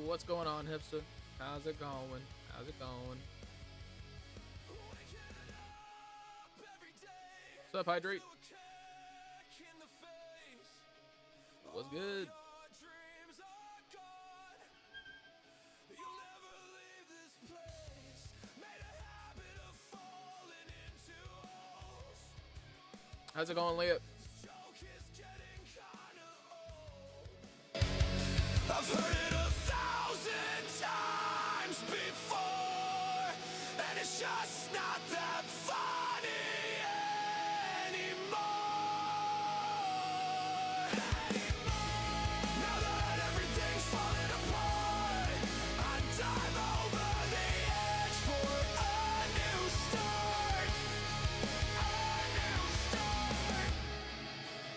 What's going on, Hipsta? How's it going? How's it going? What's up, Hydrate? What's good? How's it going, Leah? I've heard it 1,000 times before, and it's just not that funny anymore. Now that everything's falling apart, I dive over the edge for a new start.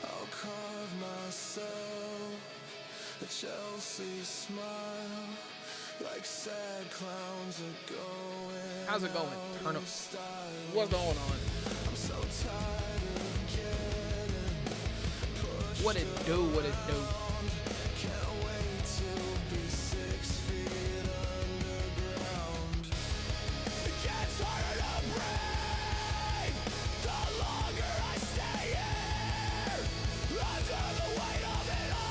I'll carve myself a Chelsea smile, like sad clowns are going. How's it going? Turn up. What's going on? I'm so tired of getting pushed. What it do? What it do? Can't wait to be 6 feet underground. It gets harder to breathe the longer I stay here, under the weight of it all.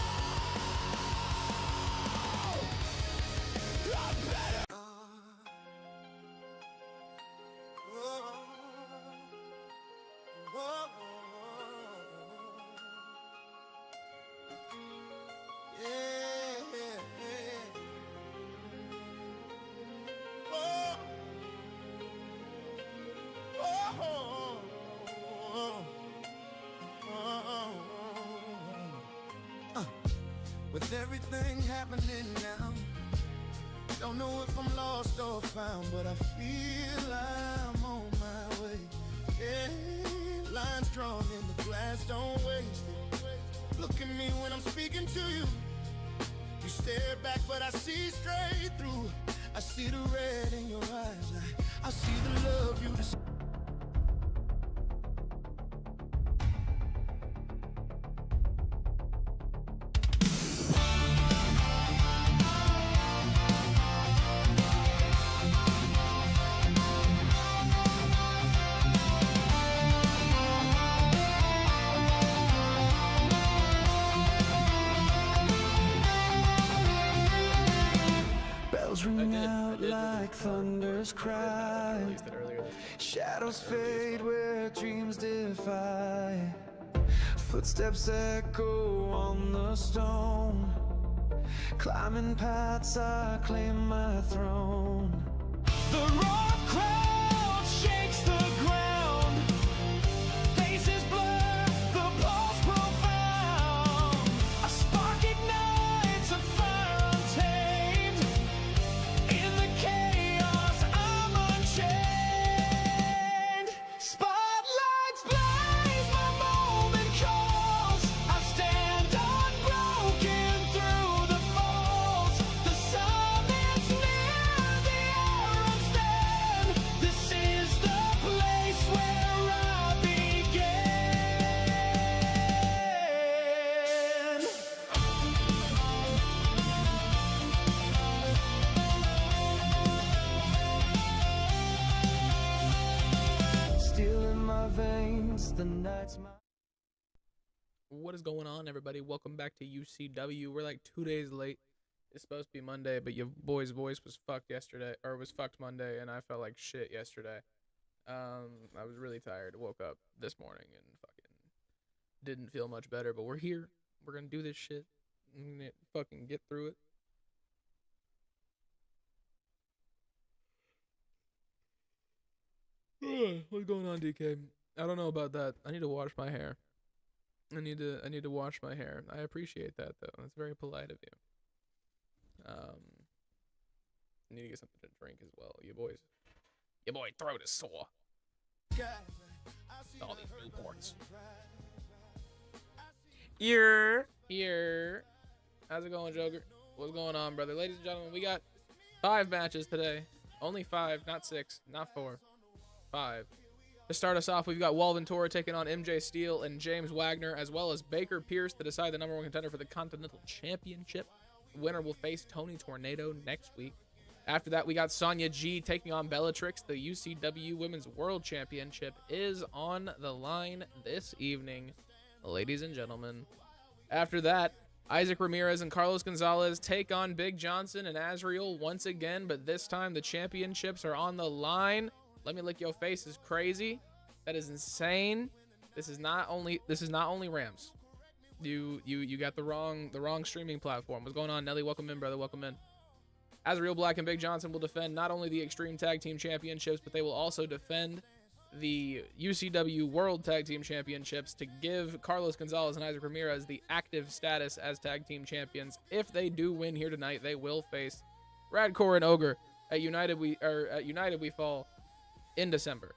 With everything happening now, don't know if I'm lost or found, but I feel I'm on my way. Yeah, lines drawn in the glass, don't waste it. Look at me when I'm speaking to you. You stare back, but I see straight through. I see the red in your eyes. I see the love you display. Ring out like thunder's cry. Shadows fade where dreams defy. Footsteps echo on the stone. Climbing paths, I claim my throne. The rock crowd shakes the ground. Faces blur, the pulse profound. A spark ignites a fire untamed. In the chaos, I'm unchained. Spotlights blaze, my moment calls. I stand unbroken through the falls. The summit's near, the air unstand. This is the place where I began. Still in my veins, the night's my. What is going on, everybody? Welcome back to UCW. We're like 2 days late. It's supposed to be Monday, but your boy's voice was fucked yesterday, or was fucked Monday, and I felt like shit yesterday. I was really tired. Woke up this morning and fucking didn't feel much better, but we're here. We're gonna do this shit. I'm gonna fucking get through it. What's going on, DK? I don't know about that. I need to wash my hair. I need to wash my hair. I appreciate that though. That's very polite of you. I need to get something to drink as well. Your boy throat is sore. All these Newports. Here. How's it going, Joker? What's going on, brother? Ladies and gentlemen, we got 5 matches today. Only 5, not 6, not 4. 5. To start us off, we've got Vintora taking on MJ Steele and James Wagner, as well as Baker Perice to decide the #1 contender for the Continental Championship. winner will face Tony Tornado next week. After that, we got Sonya G taking on Bellatrix. The UCW Women's World Championship is on the line this evening, ladies and gentlemen. After that, Issac Ramirez and Carlos Gonzalez take on Big Johnson and Azrael once again, but this time the championships are on the line. Let me lick your face is crazy. That is insane. This is not only Rams. You got the wrong streaming platform. What's going on, Nelly? Welcome in, brother. Welcome in. Azrael Black and Big Johnson will defend not only the Extreme Tag Team Championships, but they will also defend the UCW World Tag Team Championships to give Carlos Gonzalez and Issac Ramirez the active status as Tag Team Champions. If they do win here tonight, they will face Raddcore and Ogee at United We Fall in December.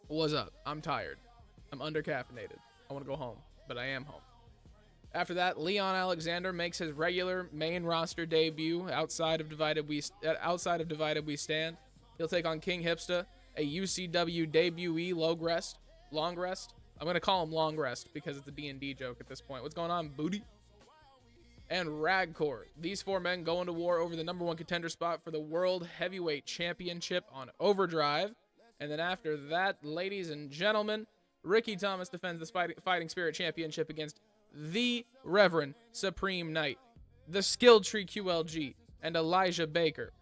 What's up? I'm tired. I'm undercaffeinated. I want to go home, but I am home. After that, Leon Alexander makes his regular main roster debut outside of Divided We Stand. He'll take on King Hipsta, a UCW debutee, Logerest. I'm gonna call him Logerest because it's a D&D joke at this point. What's going on, booty? And Raddcore. These four men go into war over the #1 contender spot for the World Heavyweight Championship on Overdrive. And then after that, ladies and gentlemen, Ricky Thomas defends the Fighting Spirit Championship against the Reverend Supreme Knight, the Skill Tree QLG, and Elijah Baker.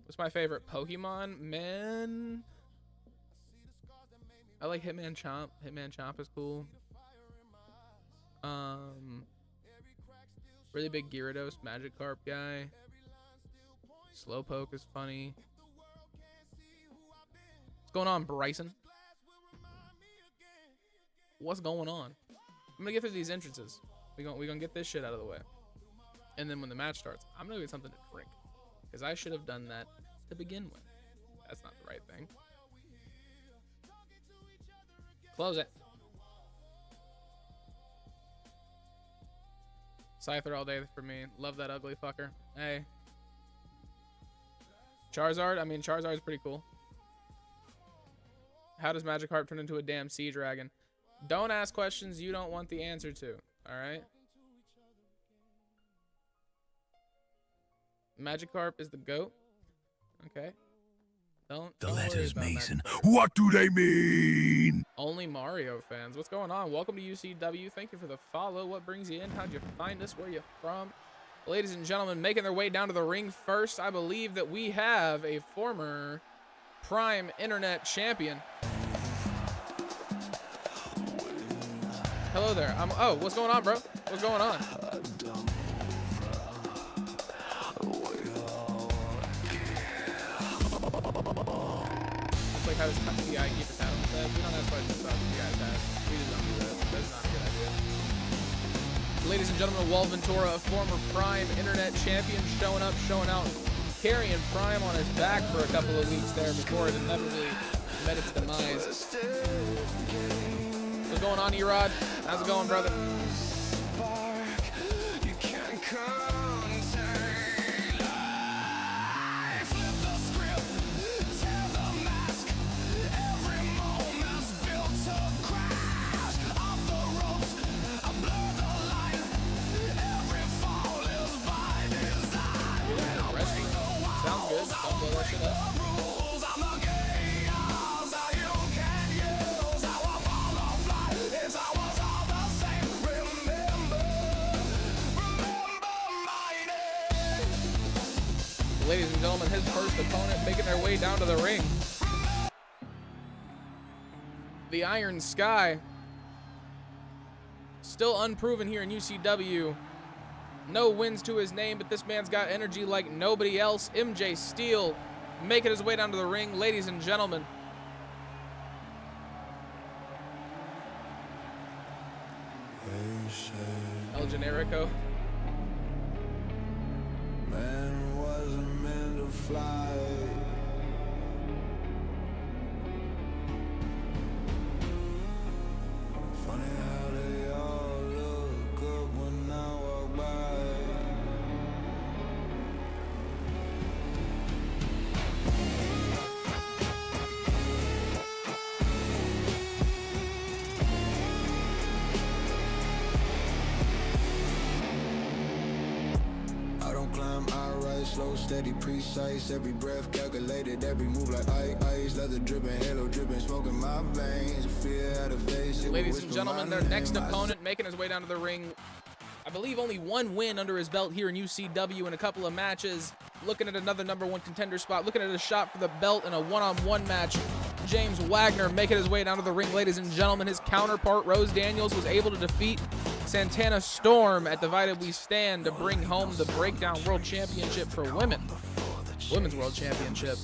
What's my favorite Pokemon? Man, I like Hitman Chomp. Hitman Chomp is cool. Really big Gyarados Magikarp guy. Slowpoke is funny. What's going on, Bryson? What's going on? I'm gonna get through these entrances. We gonna get this shit out of the way, and then when the match starts, I'm gonna get something to drink because I should have done that to begin with. That's not the right thing. Close it. Scyther all day for me. Love that ugly fucker. Hey. Charizard? I mean, Charizard's pretty cool. How does Magikarp turn into a damn sea dragon? Don't ask questions you don't want the answer to. Alright? Magikarp is the GOAT. Okay. Don't The worry letters, about Mason. Magikarp. What do they mean? Only Mario fans. What's going on? Welcome to UCW. Thank you for the follow. What brings you in? How'd you find us? Where you from? Ladies and gentlemen, making their way down to the ring first, I believe that we have a former Prime Internet champion. Hello there. Oh, what's going on, bro? What's going on? It's like how does PI keep his hat on his head? We don't have questions about the guy's hat. We just don't do that. That's not a good idea. Ladies and gentlemen, Vintora, a former Prime Internet champion, showing up, showing out, carrying Prime on his back for a couple of weeks there before it inevitably met its demise. What's going on, E-Rod? How's it going, brother? Sounds good. Don't blow that shit up. Ladies and gentlemen, his first opponent making their way down to the ring. The Iron Sky. Still unproven here in UCW. No wins to his name, but this man's got energy like nobody else. MJ Steele making his way down to the ring, ladies and gentlemen. El Generico. Man wasn't meant to fly. Funny how they all look up when I walk by. slow, steady, precise. Every breath calculated, every move like ice. Leather dripping, halo dripping, smoking my veins. Fear out of face. Ladies and gentlemen, their next opponent making his way down to the ring. I believe only one win under his belt here in UCW in a couple of matches. Looking at another #1 contender spot. Looking at a shot for the belt in a one-on-one match. James Wagner making his way down to the ring, ladies and gentlemen. His counterpart, Rose Daniels, was able to defeat Santana Storm at Divided We Stand to bring home the Breakdown World Championship for women. Women's World Championship.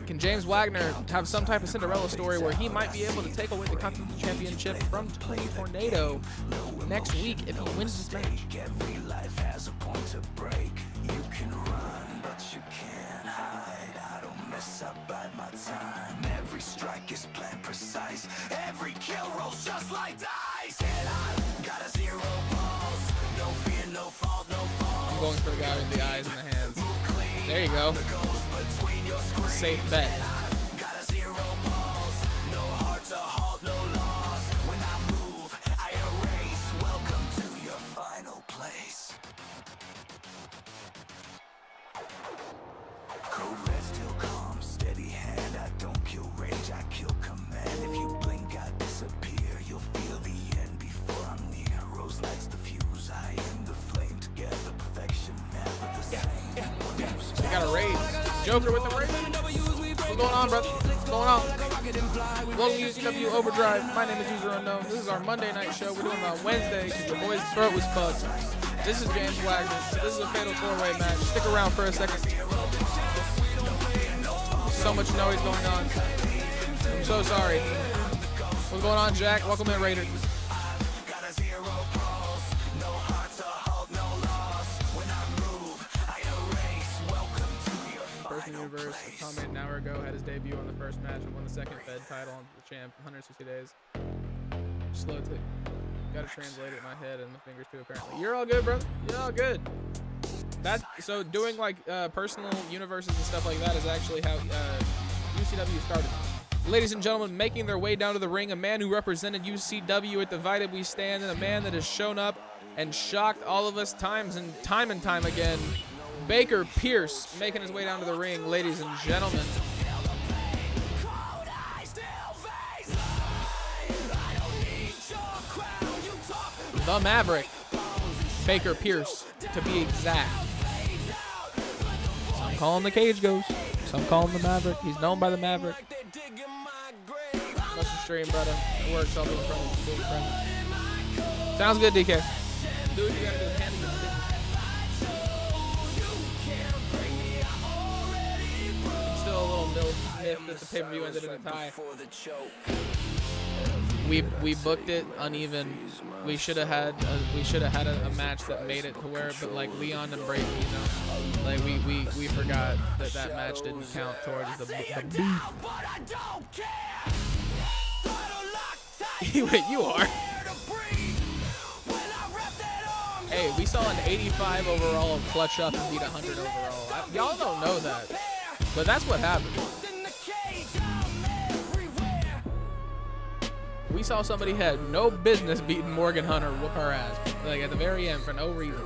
Can James Wagner have some type of Cinderella story where he might be able to take away the Continental Championship from Tony Tornado next week if he wins this match? Every life has a point to break. You can run, but you can't hide. I don't mess up by my time. Every strike is planned precise. Every kill rolls just like dice. And I got a 0 pulse. No fear, no fault, no fault. I'm going for the guy with the eyes and the hands. There you go. Safe bet. Got a 0 pulse. No heart to halt, no loss. When I move, I erase. Welcome to your final place. Code red, still calm, steady hand. I don't kill rage, I kill command. If you blink, I disappear. You'll feel the end before I'm near. Rose lights the fuse. I am the flame. Together, perfection never the same. They got a raid. Joker with the raid. What's going on, brother? What's going on? Welcome to UCW Overdrive. My name is User Unknown. This is our Monday night show. We're doing it on Wednesday because the boy's throat was fucked. This is James Wagner. This is a fatal 4-way match. Stick around for a second. So much noise going on. I'm so sorry. What's going on, Jack? Welcome in, Raider. Universe, commented an hour ago, had his debut on the first match and won the second Fed title on the champ, 160 days. Slow tick. Gotta translate it in my head and the fingers too, apparently. You're all good, bro. You're all good. So doing like personal universes and stuff like that is actually how UCW started. Ladies and gentlemen, making their way down to the ring, a man who represented UCW at Divided We Stand, and a man that has shown up and shocked all of us time and time again. Baker Perice making his way down to the ring, ladies and gentlemen. The Maverick, Baker Perice, to be exact. Some call him the Cage Ghost. Some call him the Maverick. He's known by the Maverick. Must have stream, brother. It works. I'll be in front of you. Sounds good, DK. Do what you gotta do. Handle your business. Still a little myth that the pay-per-view ended in a tie. We booked it uneven. We should have had a match that made it to where, but like Leon and Brady, you know, like we forgot that match didn't count towards the Wait, you are. Hey, we saw an 85 overall clutch up and beat 100 overall. Y'all don't know that, but that's what happened. We saw somebody had no business beating Morgan Hunter, whoop her ass, like at the very end for no reason.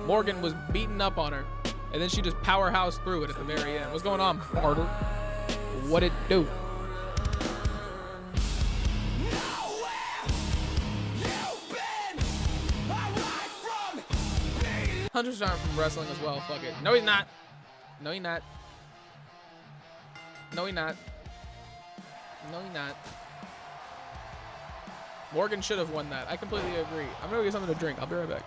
Morgan was beating up on her, and then she just powerhoused through it at the very end. What's going on, Bartle? What it do? Hunter's not from wrestling as well. Fuck it. No, he's not. No, he's not. No, he's not. No, he's not. Morgan should have won that. I completely agree. I'm gonna go get something to drink. I'll be right back.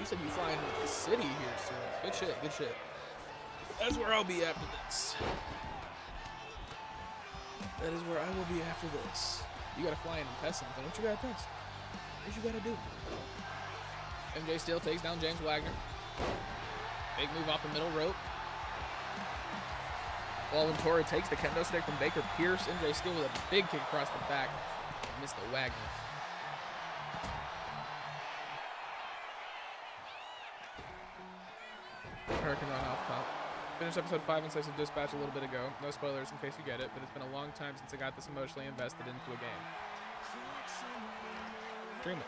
said you fly into the city here soon. Good shit, good shit. That's where I'll be after this. That is where I will be after this. You gotta fly in and test something. What you gotta test? What you gotta do? MJ Steele takes down James Wagner. Big move off the middle rope. Vintora takes the kendo stick from Baker Perice. MJ Steele with a big kick across the back. Missed the Wagner. Hurricane Run off top. Finished episode 5 in Slice of Dispatch a little bit ago. No spoilers in case you get it, but it's been a long time since I got this emotionally invested into a game. Stream it.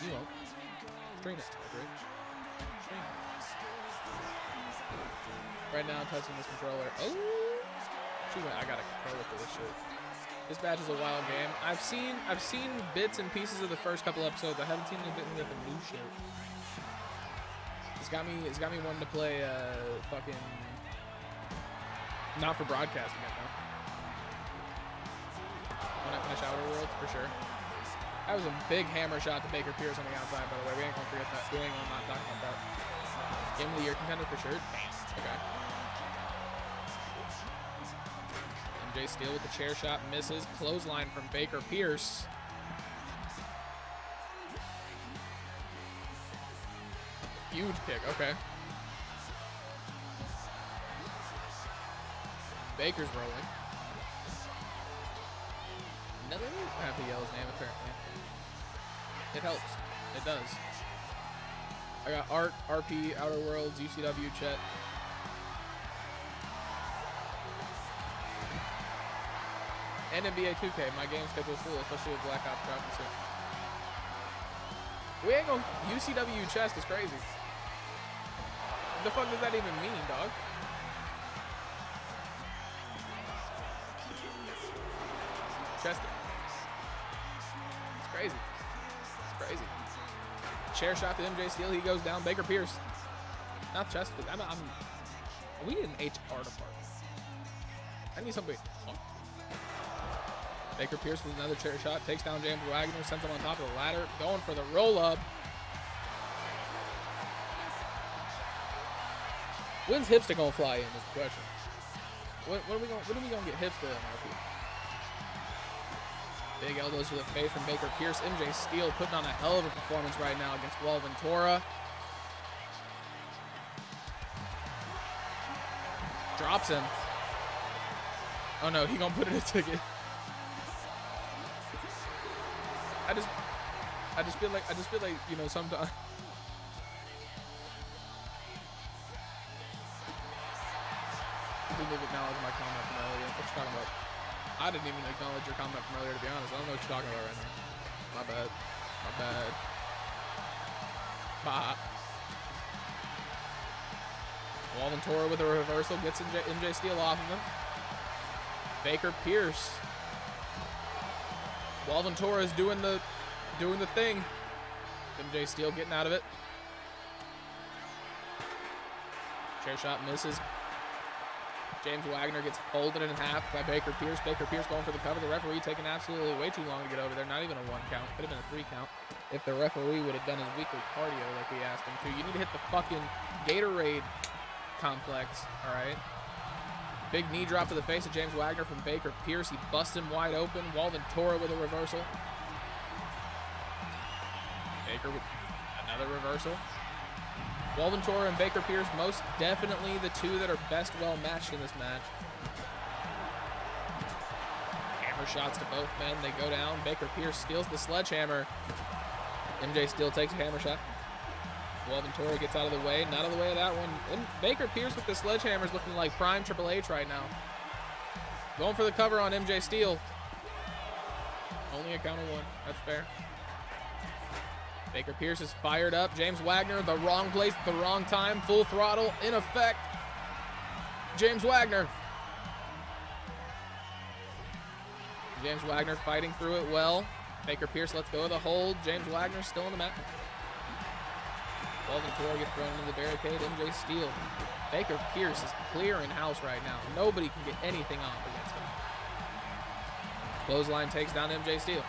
You won't. Stream it. Stream it. Right now I'm touching this controller. Oh! I got a controller for this shit. This batch is a wild game. I've seen bits and pieces of the first couple episodes. I haven't seen anything with the new shit. It's got me wanting to play fucking not for broadcasting yet though. When I finish Outer Worlds for sure. That was a big hammer shot to Baker Perice on the outside, by the way. We ain't gonna forget that. We ain't gonna not talk about that. Game of the Year contender for sure. Okay. MJ Steele with the chair shot misses. Clothesline from Baker Perice. Huge kick, okay. Baker's rolling. Another move? I have to yell his name apparently. It helps. It does. I got Art, RP, Outer Worlds, UCW, Chet. And NBA 2K. My game schedule's full, especially with Black Ops dropping soon. We ain't gonna UCW chest is crazy. What the fuck does that even mean, dog? Chest it. It's crazy. It's crazy. Chair shot to MJ Steele. He goes down. Baker Perice. Not chest it. We need an HR department. I need somebody. Oh. Baker Perice with another chair shot. Takes down James Wagner. Sends him on top of the ladder. Going for the roll up. When's Hipsta gonna fly in? Is the question. When are we gonna get Hipsta in RP? Big elbows to the face from Baker Perice. MJ Steele putting on a hell of a performance right now against Vintora. Drops him. Oh no, he gonna put in a ticket. I just feel like you know sometimes. I didn't even acknowledge my comment from earlier. What you talking about? I didn't even acknowledge your comment from earlier, to be honest. I don't know what you're talking about right now. My bad. My bad. Bah. Vintora with a reversal gets MJ Steele off of him. Baker Perice. Vintora is doing the thing. MJ Steele getting out of it. Chair shot misses. James Wagner gets folded in half by Baker Perice. Baker Perice going for the cover. The referee taking absolutely way too long to get over there. Not even a 1 count. Could have been a 3 count if the referee would have done his weekly cardio like we asked him to. You need to hit the fucking Gatorade complex, all right? Big knee drop to the face of James Wagner from Baker Perice. He busts him wide open. Vintora with a reversal. Baker with another reversal. Vintora and Baker Perice, most definitely the two that are best well matched in this match. Hammer shots to both men. They go down. Baker Perice steals the sledgehammer. MJ Steele takes a hammer shot. Vintora gets out of the way. Not out of the way of that one. And Baker Perice with the sledgehammer is looking like prime Triple H right now. Going for the cover on MJ Steele. Only a count of 1. That's fair. Baker Perice is fired up. James Wagner, the wrong place at the wrong time. Full throttle, in effect. James Wagner. James Wagner fighting through it well. Baker Perice lets go of the hold. James Wagner still in the mat. Vintora gets thrown into the barricade. MJ Steele. Baker Perice is clearing house right now. Nobody can get anything off against him. Clothesline takes down MJ Steele.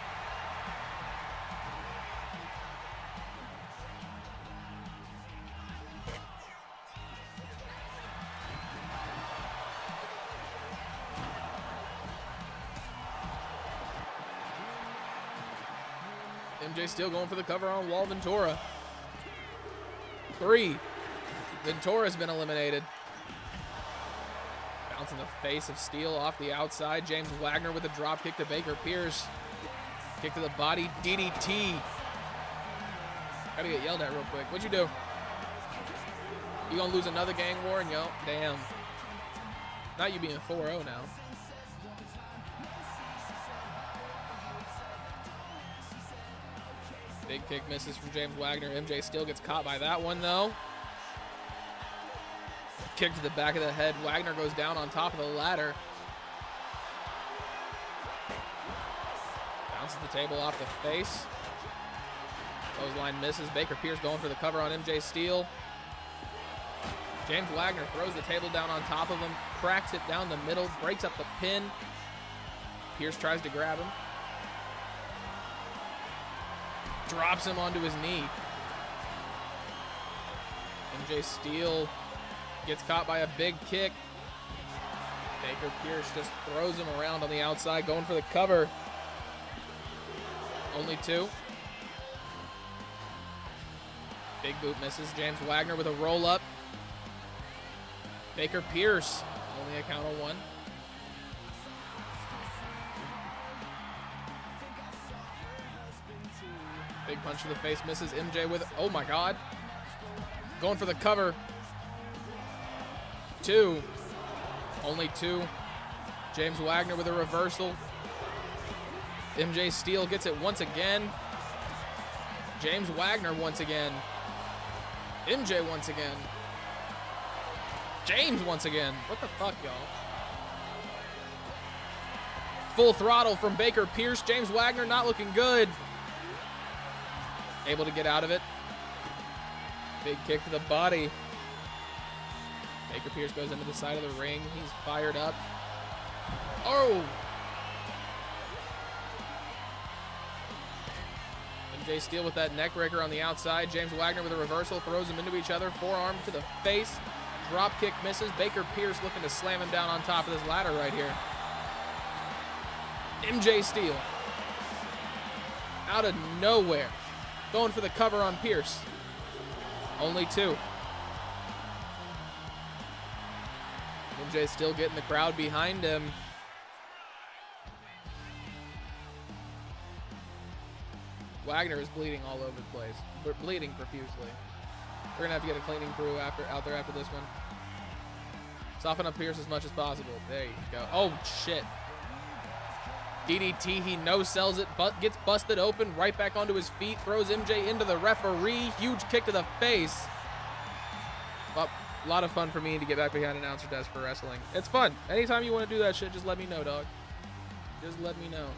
MJ Steele going for the cover on wall. Vintora. 3. Vintora's been eliminated. Bouncing the face of Steele off the outside. James Wagner with a drop kick to Baker Perice. Kick to the body. DDT. Gotta get yelled at real quick. What'd you do? You gonna lose another gang war and yo? Damn. Not you being 4-0 now. Big kick misses from James Wagner. MJ Steele gets caught by that one though. Kick to the back of the head. Wagner goes down on top of the ladder. Bounces the table off the face. Clothesline misses. Baker Perice going for the cover on MJ Steele. James Wagner throws the table down on top of him, cracks it down the middle, breaks up the pin. Perice tries to grab him. Drops him onto his knee. MJ Steele gets caught by a big kick. Baker Perice just throws him around on the outside, going for the cover. Only 2. Big boot misses. James Wagner with a roll-up. Baker Perice, only a count of 1. Big punch to the face misses. MJ with, oh my God. Going for the cover. 2. Only 2. James Wagner with a reversal. MJ Steele gets it once again. James Wagner once again. MJ once again. James once again. What the fuck, y'all? Full throttle from Baker Perice. James Wagner not looking good. Able to get out of it. Big kick to the body. Baker Perice goes into the side of the ring. He's fired up. Oh! MJ Steele with that neck breaker on the outside. James Wagner with a reversal. Throws them into each other. Forearm to the face. Drop kick misses. Baker Perice looking to slam him down on top of this ladder right here. MJ Steele. Out of nowhere. Going for the cover on Perice. Only 2. MJ Steele getting the crowd behind him. Wagner is bleeding all over the place. We're bleeding profusely. We're gonna have to get a cleaning crew out there after this one. Soften up Perice as much as possible. There you go. Oh shit. DDT, he no-sells it, but gets busted open, right back onto his feet, throws MJ into the referee, huge kick to the face. Well, a lot of fun for me to get back behind an announcer desk for wrestling. It's fun. Anytime you want to do that shit, just let me know, dog. Just let me know.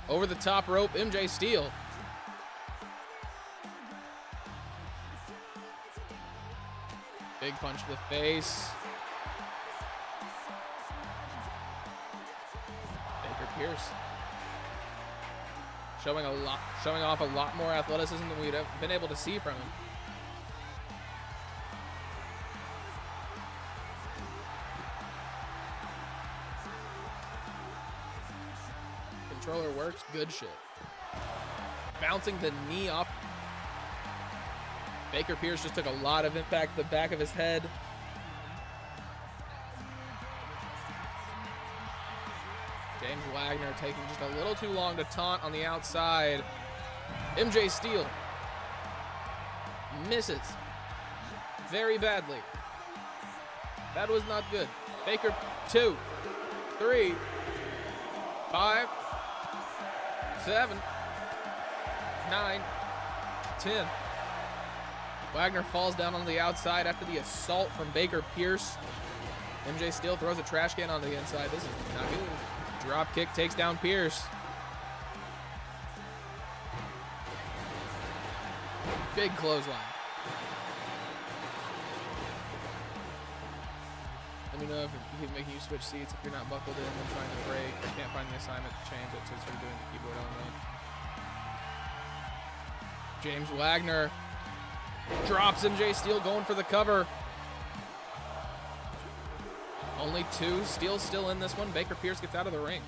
Over the top rope, MJ Steele. Big punch to the face. Baker Perice showing off a lot more athleticism than we'd have been able to see from him. Controller works, good shit. Bouncing the knee off. Baker Perice just took a lot of impact to the back of his head. James Wagner taking just a little too long to taunt on the outside. MJ Steele misses very badly. That was not good. Baker 2, 3, 5, 7, 9, 10. Wagner falls down on the outside after the assault from Baker Perice. MJ Steele throws a trash can on the inside. This is not good. Drop kick takes down Perice. Big clothesline. Let me know if he's making you switch seats if you're not buckled in and trying to break. I can't find the assignment to change it, so it's doing the keyboard element. James Wagner drops MJ Steele going for the cover. Only 2. Steele's still in this one. Baker Perice gets out of the ring.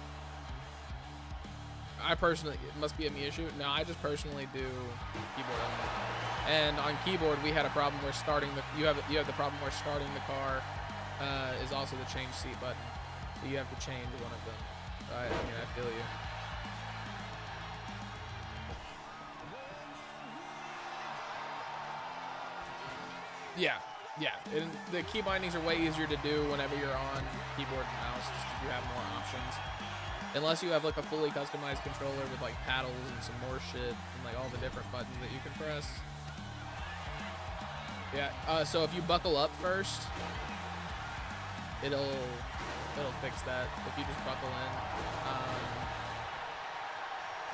I personally, it must be a me issue. No, I just personally do keyboard only. And on keyboard, we had a problem where starting the, you have the problem where starting the car is also the change seat button. So you have to change one of them. So I mean, I feel you. Yeah. The key bindings are way easier to do whenever you're on keyboard and mouse, just 'cause you have more options. Unless you have like a fully customized controller with like paddles and some more shit and like all the different buttons that you can press. Yeah. So if you buckle up first, it'll fix that. If you just buckle in.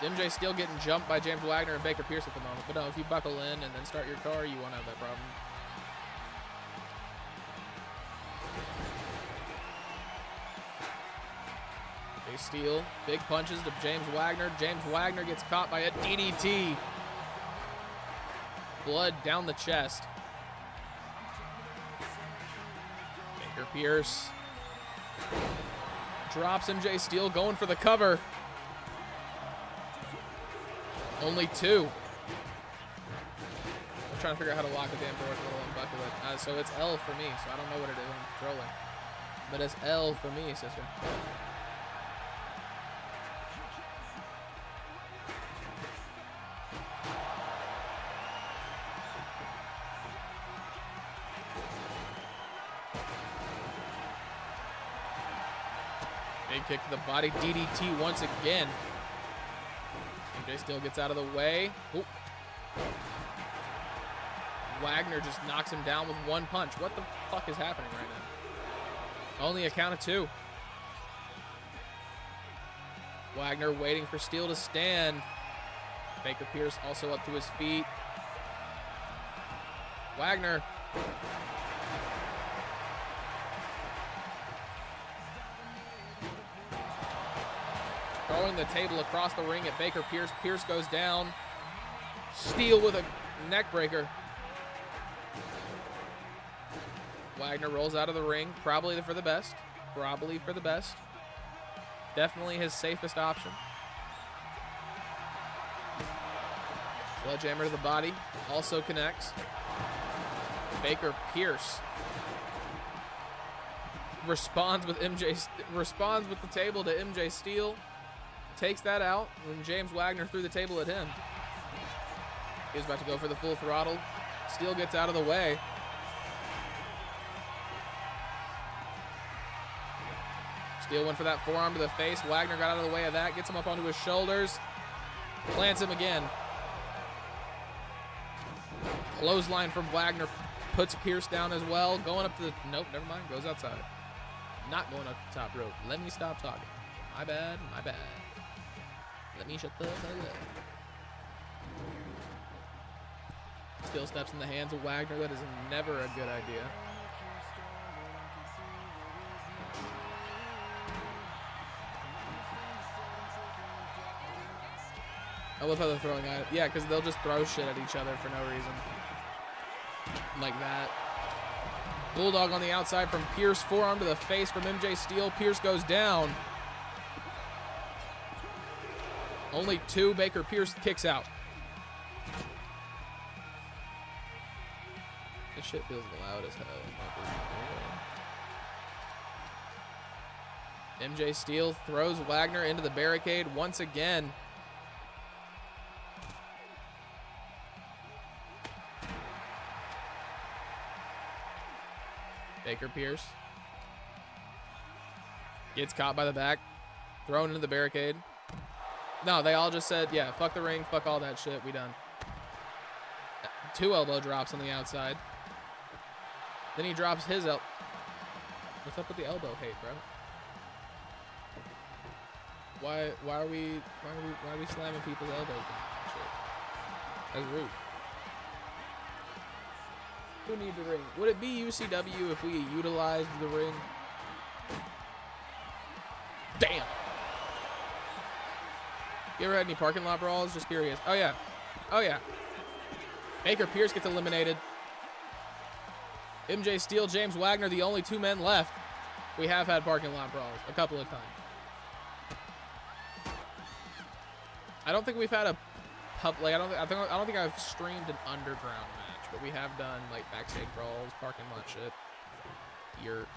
MJ still getting jumped by James Wagner and Baker Perice at the moment, but no, if you buckle in and then start your car, you won't have that problem. They steal. Big punches to James Wagner. James Wagner gets caught by a DDT. Blood down the chest. Baker Perice drops MJ Steele, going for the cover. Only 2. I'm trying to figure out how to lock the damn door with a little unbuckle it. So it's L for me, so I don't know what it is. I'm controlling. But it's L for me, sister. Big kick to the body. DDT once again. MJ still gets out of the way. Ooh. Wagner just knocks him down with 1 punch. What the fuck is happening right now? Only a count of 2. Wagner waiting for Steele to stand. Baker Perice also up to his feet. Wagner. Throwing the table across the ring at Baker Perice. Perice goes down. Steele with a neck breaker. Wagner rolls out of the ring. Probably for the best. Probably for the best. Definitely his safest option. Sledgehammer to the body. Also connects. Baker Perice responds with the table to MJ Steele. Takes that out when James Wagner threw the table at him. He's about to go for the full throttle. Steele gets out of the way. Steele went for that forearm to the face. Wagner got out of the way of that. Gets him up onto his shoulders. Plants him again. Clothesline from Wagner. Puts Perice down as well. Going up to the... Nope, never mind. Goes outside. Not going up the top rope. Let me stop talking. My bad. My bad. Let me shut the hell up. Still steps in the hands of Wagner. That is never a good idea. I love how they're throwing at it. Yeah, because they'll just throw shit at each other for no reason. Like that. Bulldog on the outside from Perice. Forearm to the face from MJ Steele. Perice goes down. Only 2. Baker Perice kicks out. This shit feels loud as hell. MJ Steele throws Wagner into the barricade once again. Baker Perice gets caught by the back, thrown into the barricade. No, they all just said, yeah, fuck the ring, fuck all that shit, we done. 2 elbow drops on the outside. Then he drops his elbow. What's up with the elbow hate, bro? Why are we slamming people's elbows and shit? That's rude. Who needs the ring? Would it be UCW if we utilized the ring? Damn. You ever had any parking lot brawls? Just curious. Oh, yeah. Oh, yeah. Baker Perice gets eliminated. MJ Steele, James Wagner, the only 2 men left. We have had parking lot brawls a couple of times. I don't think we've had a like I don't think I've streamed an underground match, but we have done like backstage brawls, parking lot shit. Yurt.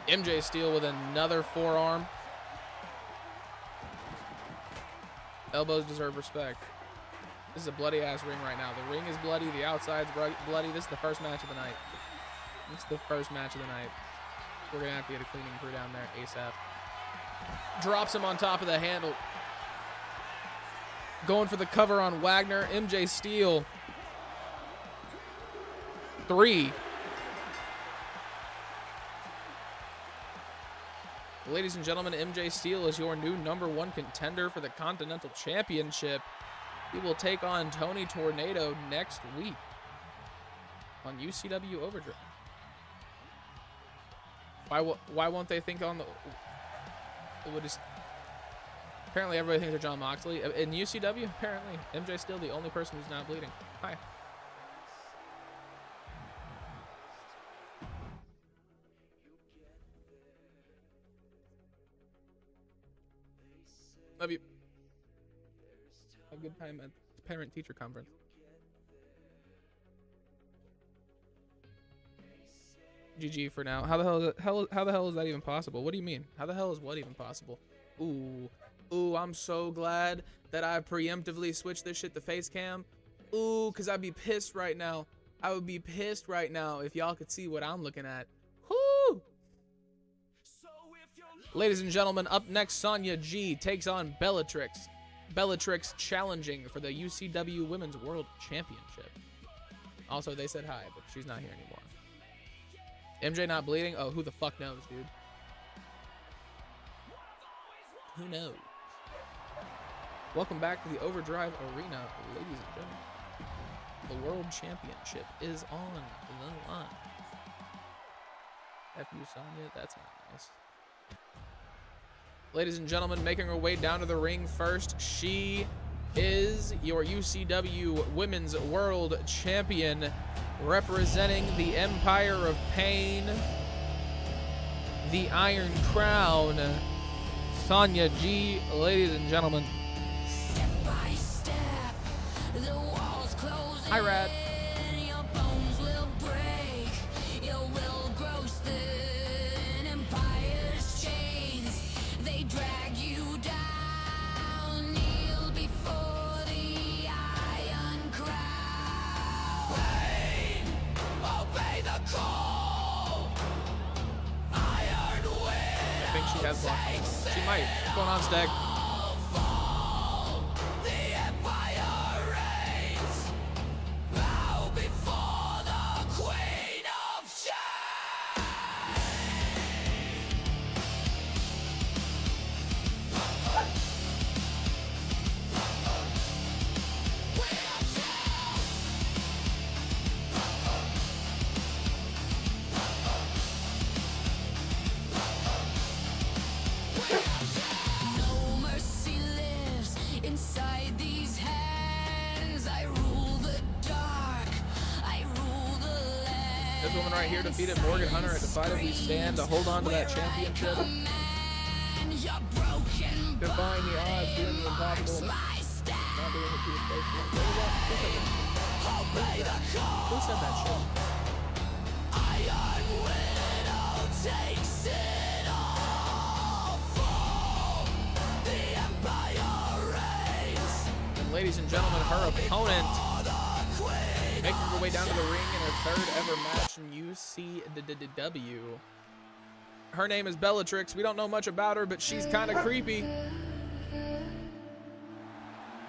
MJ Steele with another forearm. Elbows deserve respect. This is a bloody ass ring right now. The ring is bloody. The outside's bloody. This is the first match of the night. This is the first match of the night. We're going to have to get a cleaning crew down there ASAP. Drops him on top of the handle. Going for the cover on Wagner. MJ Steele. 3. Ladies and gentlemen, MJ Steele is your new #1 contender for the Continental Championship. He will take on Tony Tornado next week on UCW Overdrive. Why won't they think on the... Apparently everybody thinks they're John Moxley. In UCW, apparently, MJ Steele the only person who's not bleeding. Hi. Love you. Have a good time at the parent-teacher conference. GG for now. How the hell is that even possible? What do you mean? How the hell is what even possible? Ooh, I'm so glad that I preemptively switched this shit to face cam. Ooh, cause I'd be pissed right now. I would be pissed right now if y'all could see what I'm looking at. Whoo! Ladies and gentlemen, up next, Sonya G takes on Bellatrix. Bellatrix challenging for the UCW Women's World Championship. Also, they said hi, but she's not here anymore. MJ not bleeding? Oh, who the fuck knows, dude? Who knows? Welcome back to the Overdrive Arena, ladies and gentlemen. The World Championship is on the line. F you, Sonya. That's not nice. Ladies and gentlemen, making her way down to the ring first, she is your UCW Women's World Champion, representing the Empire of Pain, the Iron Crown, Sonya G, ladies and gentlemen. Step by step, the walls close. Hi, Rad. Your bones will break, your will grows thin. Empire's chains, they drag you down. Kneel before the Iron Crown. Pain, obey the call. Iron will. I think she has blocked. She might. What's going on, Stag? This woman right here defeated Morgan Hunter at Divided We Stand to hold on to that championship. Defying the odds, doing the impossible. Not doing it to his face. Who said that shit? And ladies and gentlemen, her opponent, making her way down to the ring in her third ever match in UCW. Her name is Bellatrix. We don't know much about her, but she's kind of creepy.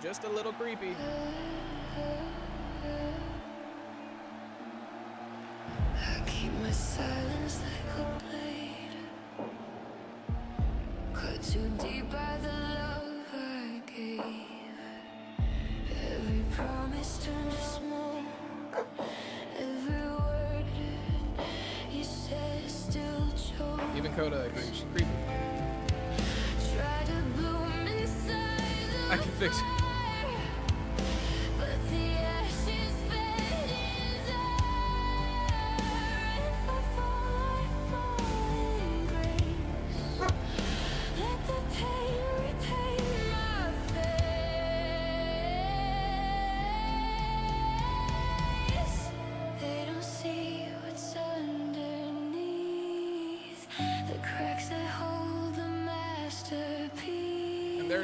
Just a little creepy. I keep my silence like a blade. Cut too deep by the love I gave. Every promise turned to smoke. Every word you said still choke. Even Coda agrees. She's creepy. Try to bloom inside the I can fix it. fire, but the ashes fade desire.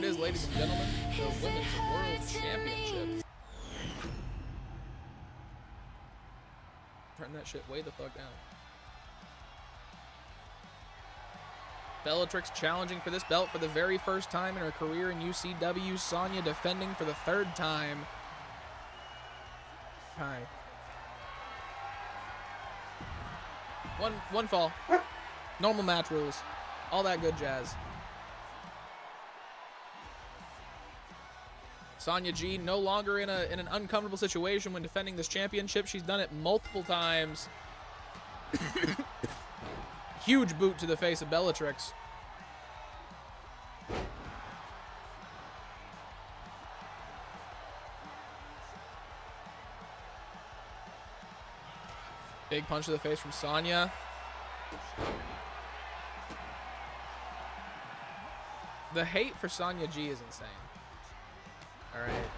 is, ladies and gentlemen, the Women's World Championship. Turn that shit way the fuck down. Bellatrix challenging for this belt for the very first time in her career in UCW. Sonya defending for the 3rd time. Hi. One fall. Normal match rules. All that good jazz. Sonya G no longer in an uncomfortable situation when defending this championship. She's done it multiple times. Huge boot to the face of Bellatrix. Big punch to the face from Sonya. The hate for Sonya G is insane. All right.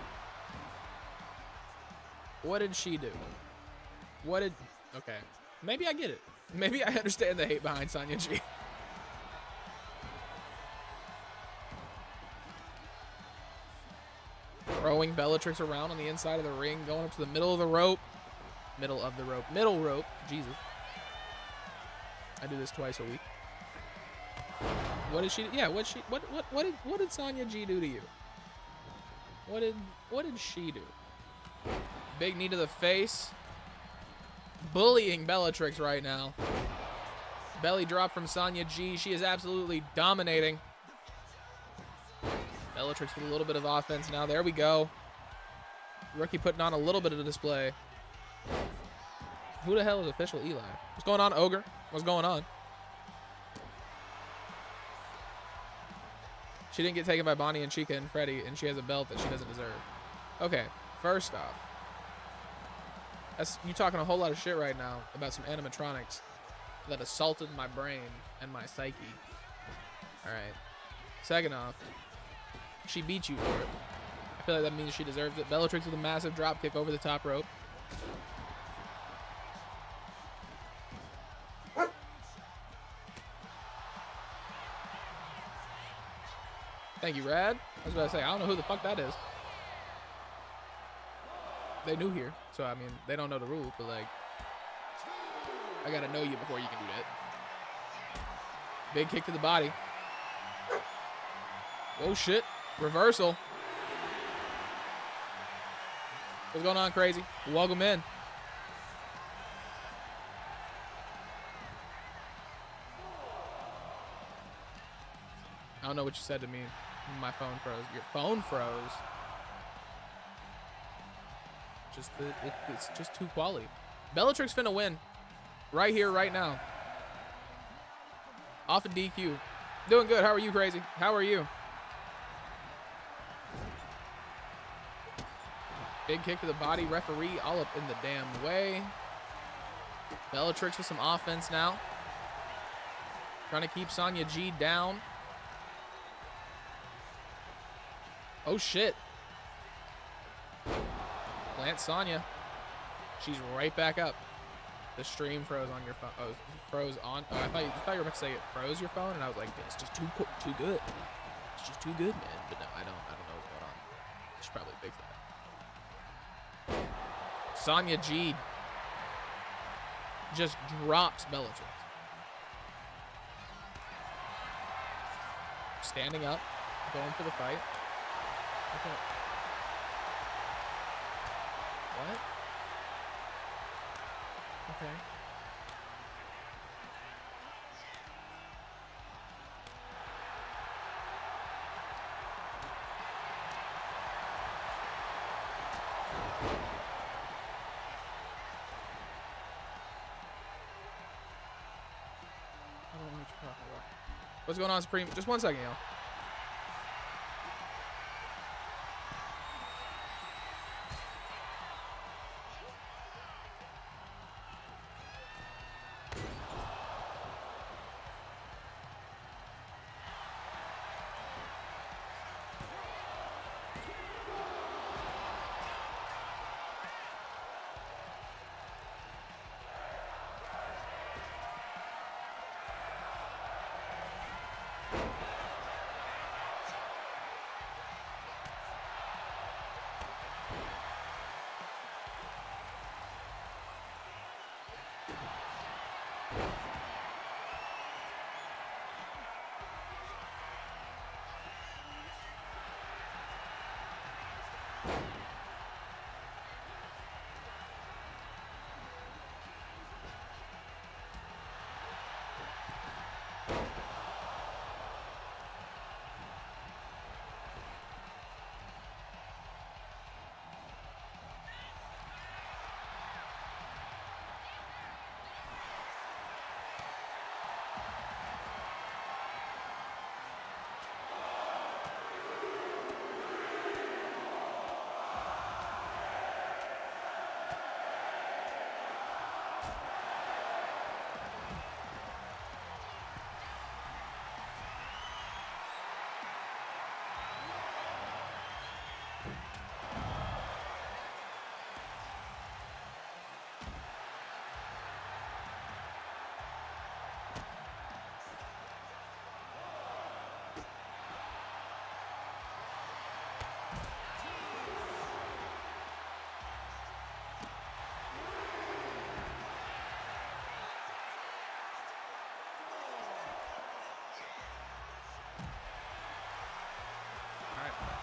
What did she do? Okay. Maybe I get it. Maybe I understand the hate behind Sonya G. Throwing Bellatrix around on the inside of the ring, going up to the middle of the rope. Middle rope. Jesus. I do this twice a week. What did she do? Yeah, what did Sonya G do to you? What did she do? Big knee to the face. Bullying Bellatrix right now. Belly drop from Sonya G. She is absolutely dominating. Bellatrix with a little bit of offense now. There we go. Rookie putting on a little bit of a display. Who the hell is official Eli? What's going on, Ogre? What's going on? She didn't get taken by Bonnie and Chica and Freddy, and she has a belt that she doesn't deserve. Okay, first off, you talking a whole lot of shit right now about some animatronics that assaulted my brain and my psyche. All right. Second off, she beat you for it. I feel like that means she deserves it. Bellatrix with a massive drop kick over the top rope. Thank you, Rad. I was about to say, I don't know who the fuck that is. They new here, so I mean, they don't know the rules, but like, I gotta know you before you can do that. Big kick to the body. Oh shit, reversal. What's going on, Crazy? Welcome in. I don't know what you said to me. My phone froze. Your phone froze. It's just too quality. Bellatrix finna win. Right here, right now. Off of DQ. Doing good. How are you, Crazy? How are you? Big kick to the body. Referee all up in the damn way. Bellatrix with some offense now. Trying to keep Sonya G down. Oh, shit. Plant Sonya. She's right back up. The stream froze on your phone. Oh, froze on. Oh, I thought you were about to say it froze your phone, and I was like, it's just too good. It's just too good, man. But no, I don't know what's going on. I should probably fix that. Sonya G just drops Bellatrix. Standing up, going for the fight. Okay. What? Okay. I don't know what you're talking about. What's going on, Supreme? Just 1 second, y'all.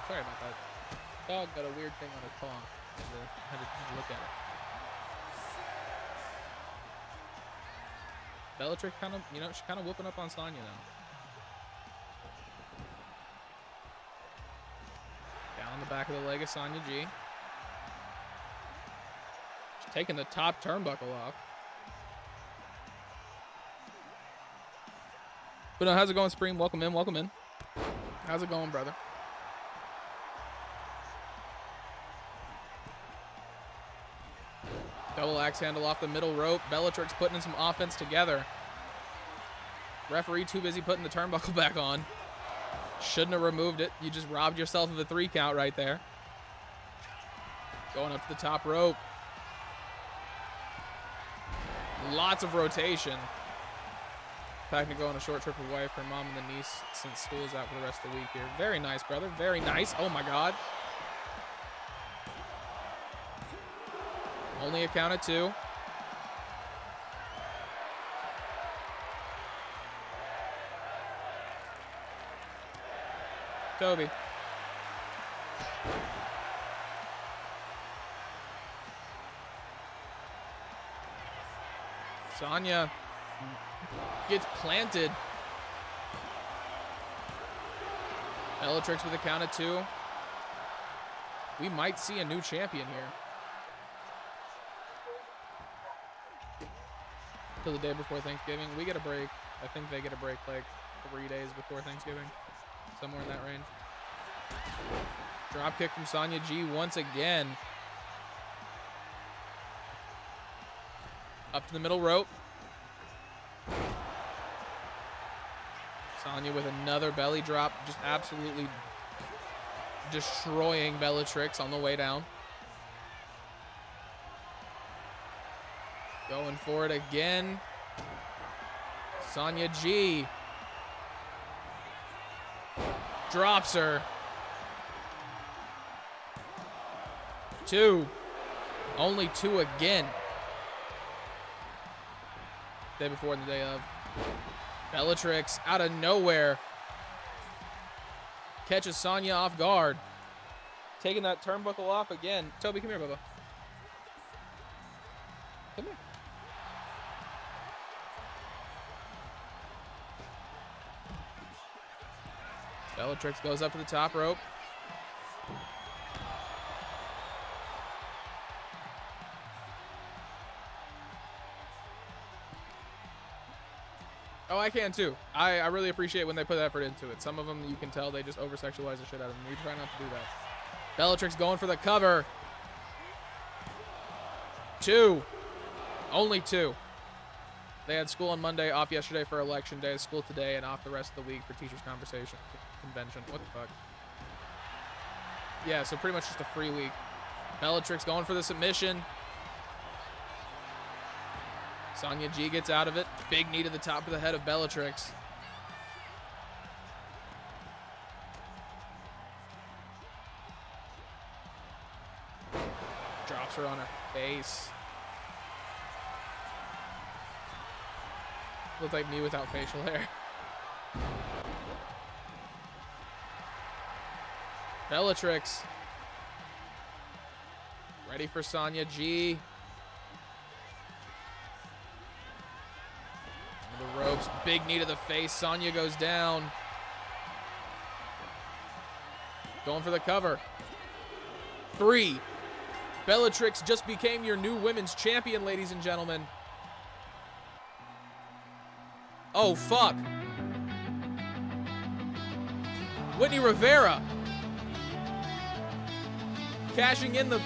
Sorry about that. Dog got a weird thing on his paw. I had to just look at it. Bellatrix kind of, she's kind of whooping up on Sonya now. Down the back of the leg of Sonya G. She's taking the top turnbuckle off. But how's it going, Spring? Welcome in, welcome in. How's it going, brother? Double axe handle off the middle rope. Bellatrix putting in some offense together. Referee too busy putting the turnbuckle back on. Shouldn't have removed it. You just robbed yourself of a 3 count right there. Going up to the top rope. Lots of rotation. Packing to go on a short trip away for mom and the niece since school is out for the rest of the week here. Very nice, brother. Very nice. Oh, my God. Only a count of 2. Toby. Sonya gets planted. Bellatrix with a count of 2. We might see a new champion here. Till the day before Thanksgiving. We get a break. I think they get a break like 3 days before Thanksgiving. Somewhere in that range. Drop kick from Sonya G once again. Up to the middle rope. Sonya with another belly drop. Just absolutely destroying Bellatrix on the way down. Going for it again. Sonya G. Drops her. 2. Only 2 again. Day before and the day of. Bellatrix out of nowhere. Catches Sonya off guard. Taking that turnbuckle off again. Toby, come here, Bubba. Come here. Bellatrix goes up to the top rope. Oh, I can too. I really appreciate when they put effort into it. Some of them, you can tell they just over-sexualize the shit out of them. We try not to do that. Bellatrix going for the cover. 2. Only 2. They had school on Monday, off yesterday for election day, school today, and off the rest of the week for teachers' conversation convention. What the fuck? Yeah, so pretty much just a free week. Bellatrix going for the submission. Sonya G gets out of it. Big knee to the top of the head of Bellatrix. Drops her on her face. Looked like me without facial hair. Bellatrix Ready for Sonya G. The ropes, big knee to the face. Sonya goes down. Going for the cover. 3. Bellatrix just became your new women's champion, ladies and gentlemen. Oh, fuck. Whitney Rivera. Cashing in the...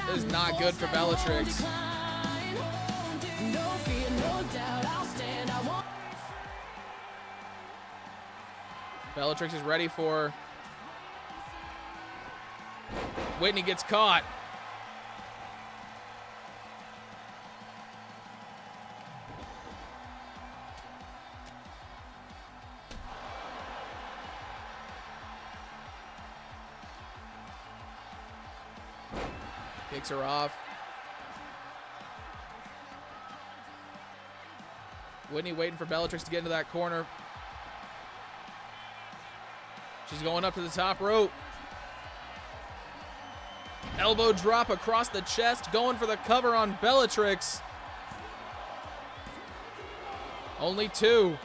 This is not good for Bellatrix. Bellatrix is ready for... Whitney gets caught. Kicks her off. Whitney waiting for Bellatrix to get into that corner. She's going up to the top rope. Elbow drop across the chest, going for the cover on Bellatrix. Only 2.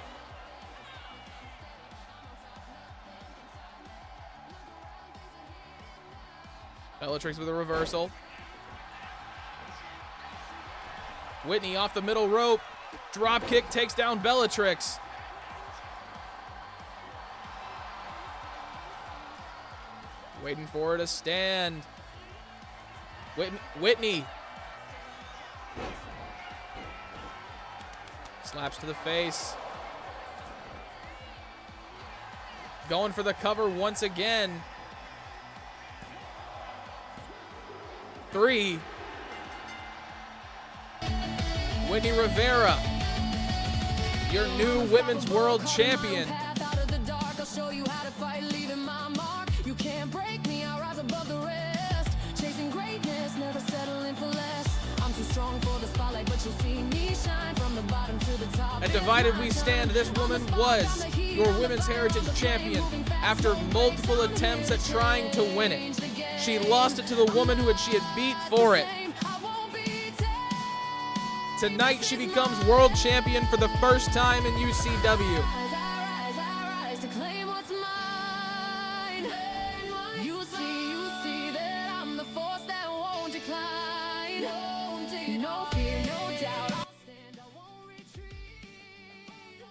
Bellatrix with a reversal. Whitney off the middle rope. Drop kick takes down Bellatrix. Waiting for her to stand. Whitney. Slaps to the face. Going for the cover once again. 3. Whitney Rivera, your new women's world champion. At Divided We Stand, this woman was your Women's Heritage Champion after multiple attempts at trying to win it. She lost it to the woman who she had beat for it. Tonight, she becomes world champion for the first time in UCW.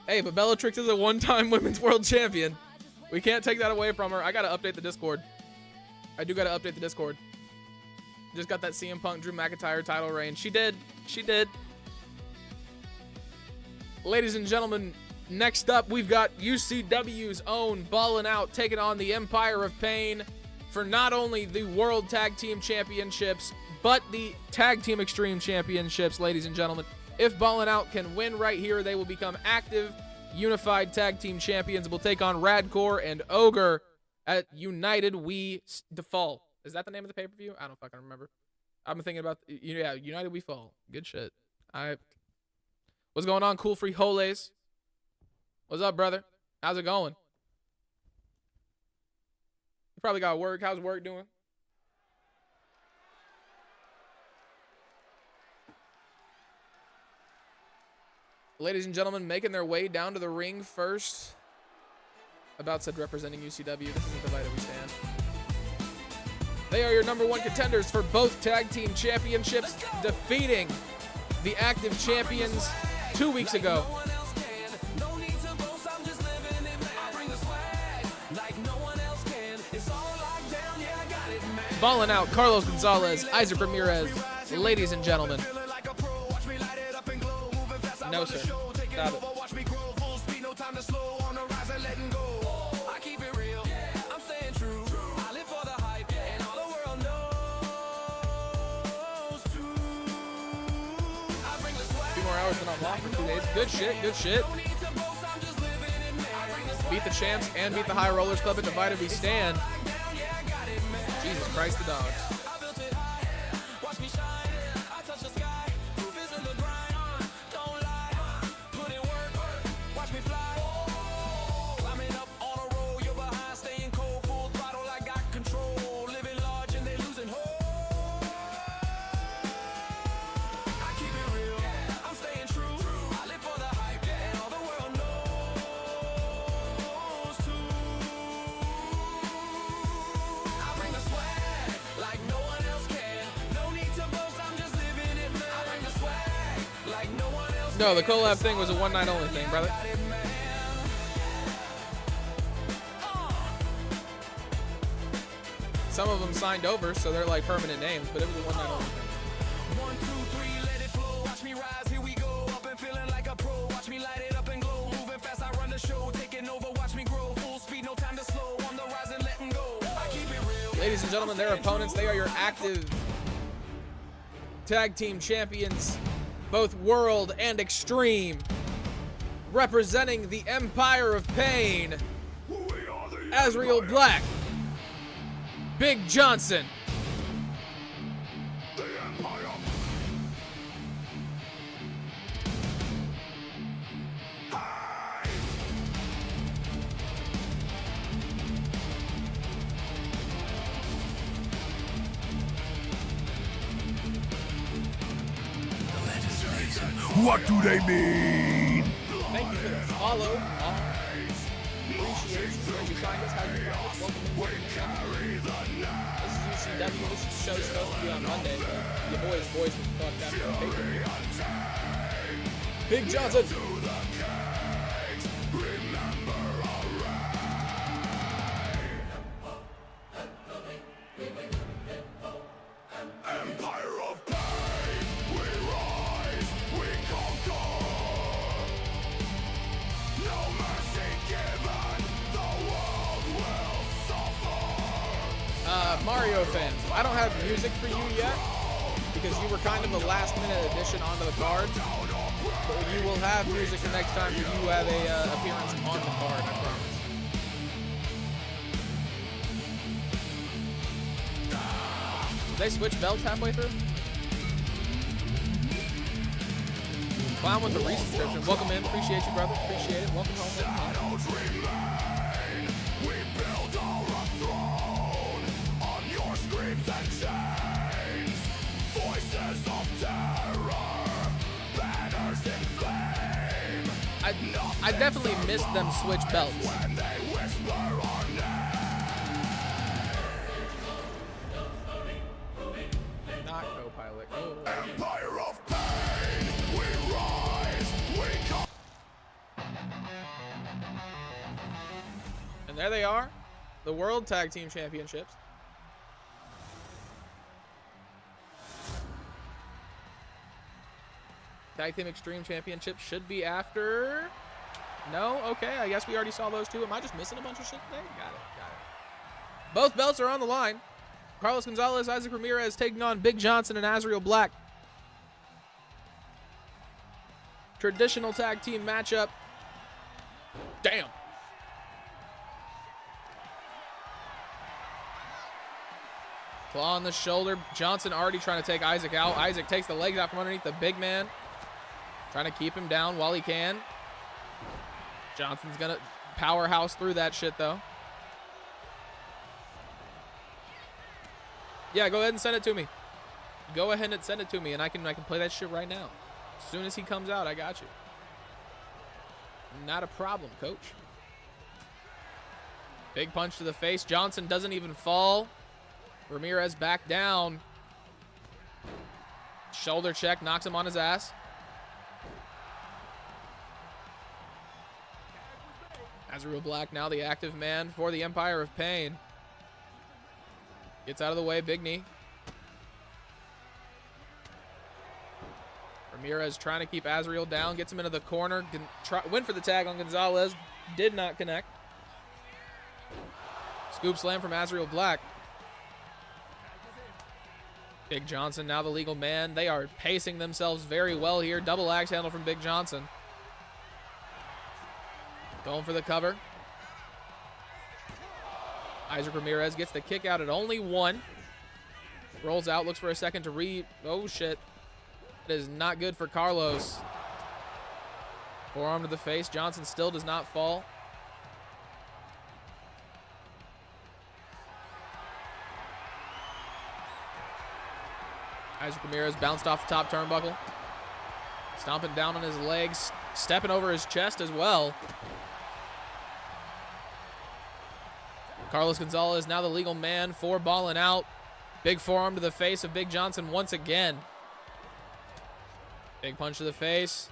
Hey, but Bellatrix is a one-time women's world champion. We can't take that away from her. I gotta update the Discord. I do gotta update the Discord. Just got that CM Punk Drew McIntyre title reign. She did. She did. Ladies and gentlemen, next up, we've got UCW's own Ballin' Out taking on the Empire of Pain for not only the World Tag Team Championships, but the Tag Team Extreme Championships, ladies and gentlemen. If Ballin' Out can win right here, they will become active, unified Tag Team Champions. Will take on Raddcore and Ogee at United We Fall. Is that the name of the pay-per-view? I don't fucking remember. I'm thinking about, yeah, United We Fall. Good shit. What's going on, Cool Free Holes? What's up, brother? How's it going? You probably got work. How's work doing? Ladies and gentlemen, making their way down to the ring first. About said representing UCW. This is the Divided We Stand. They are your #1 contenders for both tag team championships, defeating the active champions 2 weeks ago. Ballin' Out, Carlos Gonzalez, Isaac Ramirez, ladies and gentlemen. No, sir. Stop it. Hours been on off for 2 days. Good shit, good shit. Beat the champs and beat the High Rollers Club at Divided We Stand. Jesus Christ, the dogs. No, the collab thing was a one-night only thing, brother. Some of them signed over, so they're like permanent names, but it was a one-night only thing. 1, 2, 3, let it flow. Watch me rise, here we go. Up and feeling like a pro. Watch me light it up and glow. Moving fast, I run the show. Taking over, watch me grow. Full speed, no time to slow. On the rise and letting go. I keep it real. Ladies and gentlemen, their opponents, they are your active tag team champions, both world and extreme, representing the Empire of Pain, Azrael Black, Big Johnson. What do they mean? Thank you for the follow. Appreciation. Where you find us, how you find us. Welcome to this is UCW. This show's supposed to be on Monday, but your boy's voice was fucked after the pay-per-view. Big Johnson. Empire of pain, we rise, we conquer. No mercy given, the world will suffer. Mario fans, I don't have music for you yet because you were kind of a last-minute addition onto the card. But you will have music the next time you have a appearance on the card, I promise. Did they switch belts halfway through? Clown with the resubscription. Welcome in. Appreciate you, brother. Appreciate it. Welcome home. We build our throne on your screams and chains. Voices of terror, banners in flame. I definitely missed them switch belts. When they whisper our Not co-pilot. Empire of pain, we rise, we come. And there they are, the World Tag Team Championships. Tag Team Extreme Championship should be after. No? Okay, I guess we already saw those two. Am I just missing a bunch of shit today? Got it. Both belts are on the line. Carlos Gonzalez, Isaac Ramirez taking on Big Johnson and Azrael Black. Traditional tag team matchup. Damn. Claw on the shoulder. Johnson already trying to take Isaac out. Isaac takes the legs out from underneath the big man. Trying to keep him down while he can. Johnson's going to powerhouse through that shit, though. Yeah, go ahead and send it to me. Go ahead and send it to me, and I can play that shit right now. As soon as he comes out, I got you. Not a problem, coach. Big punch to the face. Johnson doesn't even fall. Ramirez back down. Shoulder check, knocks him on his ass. Azrael Black now the active man for the Empire of Pain. Gets out of the way, big knee. Ramirez trying to keep Azrael down, gets him into the corner. Went for the tag on Gonzalez, did not connect. Scoop slam from Azrael Black. Big Johnson now the legal man. They are pacing themselves very well here. Double axe handle from Big Johnson. Going for the cover. Isaac Ramirez gets the kick out at only one. Rolls out, looks for a second to oh shit. That is not good for Carlos. Forearm to the face. Johnson still does not fall. Isaac Ramirez bounced off the top turnbuckle. Stomping down on his legs. Stepping over his chest as well. Carlos Gonzalez now the legal man for Ballin out. Big forearm to the face of Big Johnson once again. Big punch to the face.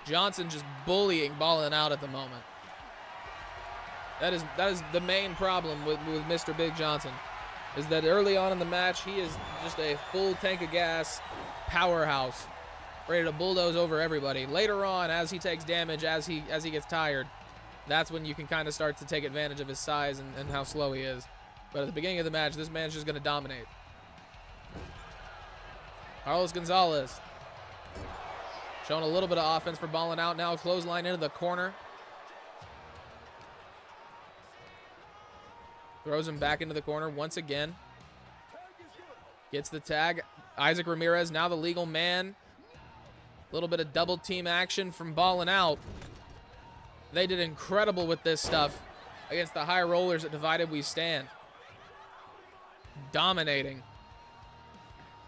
Johnson just bullying Ballin out at the moment. That is the main problem with Mr. Big Johnson, is that early on in the match, he is just a full tank of gas powerhouse, ready to bulldoze over everybody. Later on, as he takes damage, as he gets tired, that's when you can kind of start to take advantage of his size and how slow he is. But at the beginning of the match, this man's just going to dominate. Carlos Gonzalez showing a little bit of offense for Ballin out now. Clothesline into the corner. Throws him back into the corner once again. Gets the tag. Issac Ramirez, now the legal man. A little bit of double team action from Ballin out. They did incredible with this stuff against the high rollers at Divided We Stand. Dominating.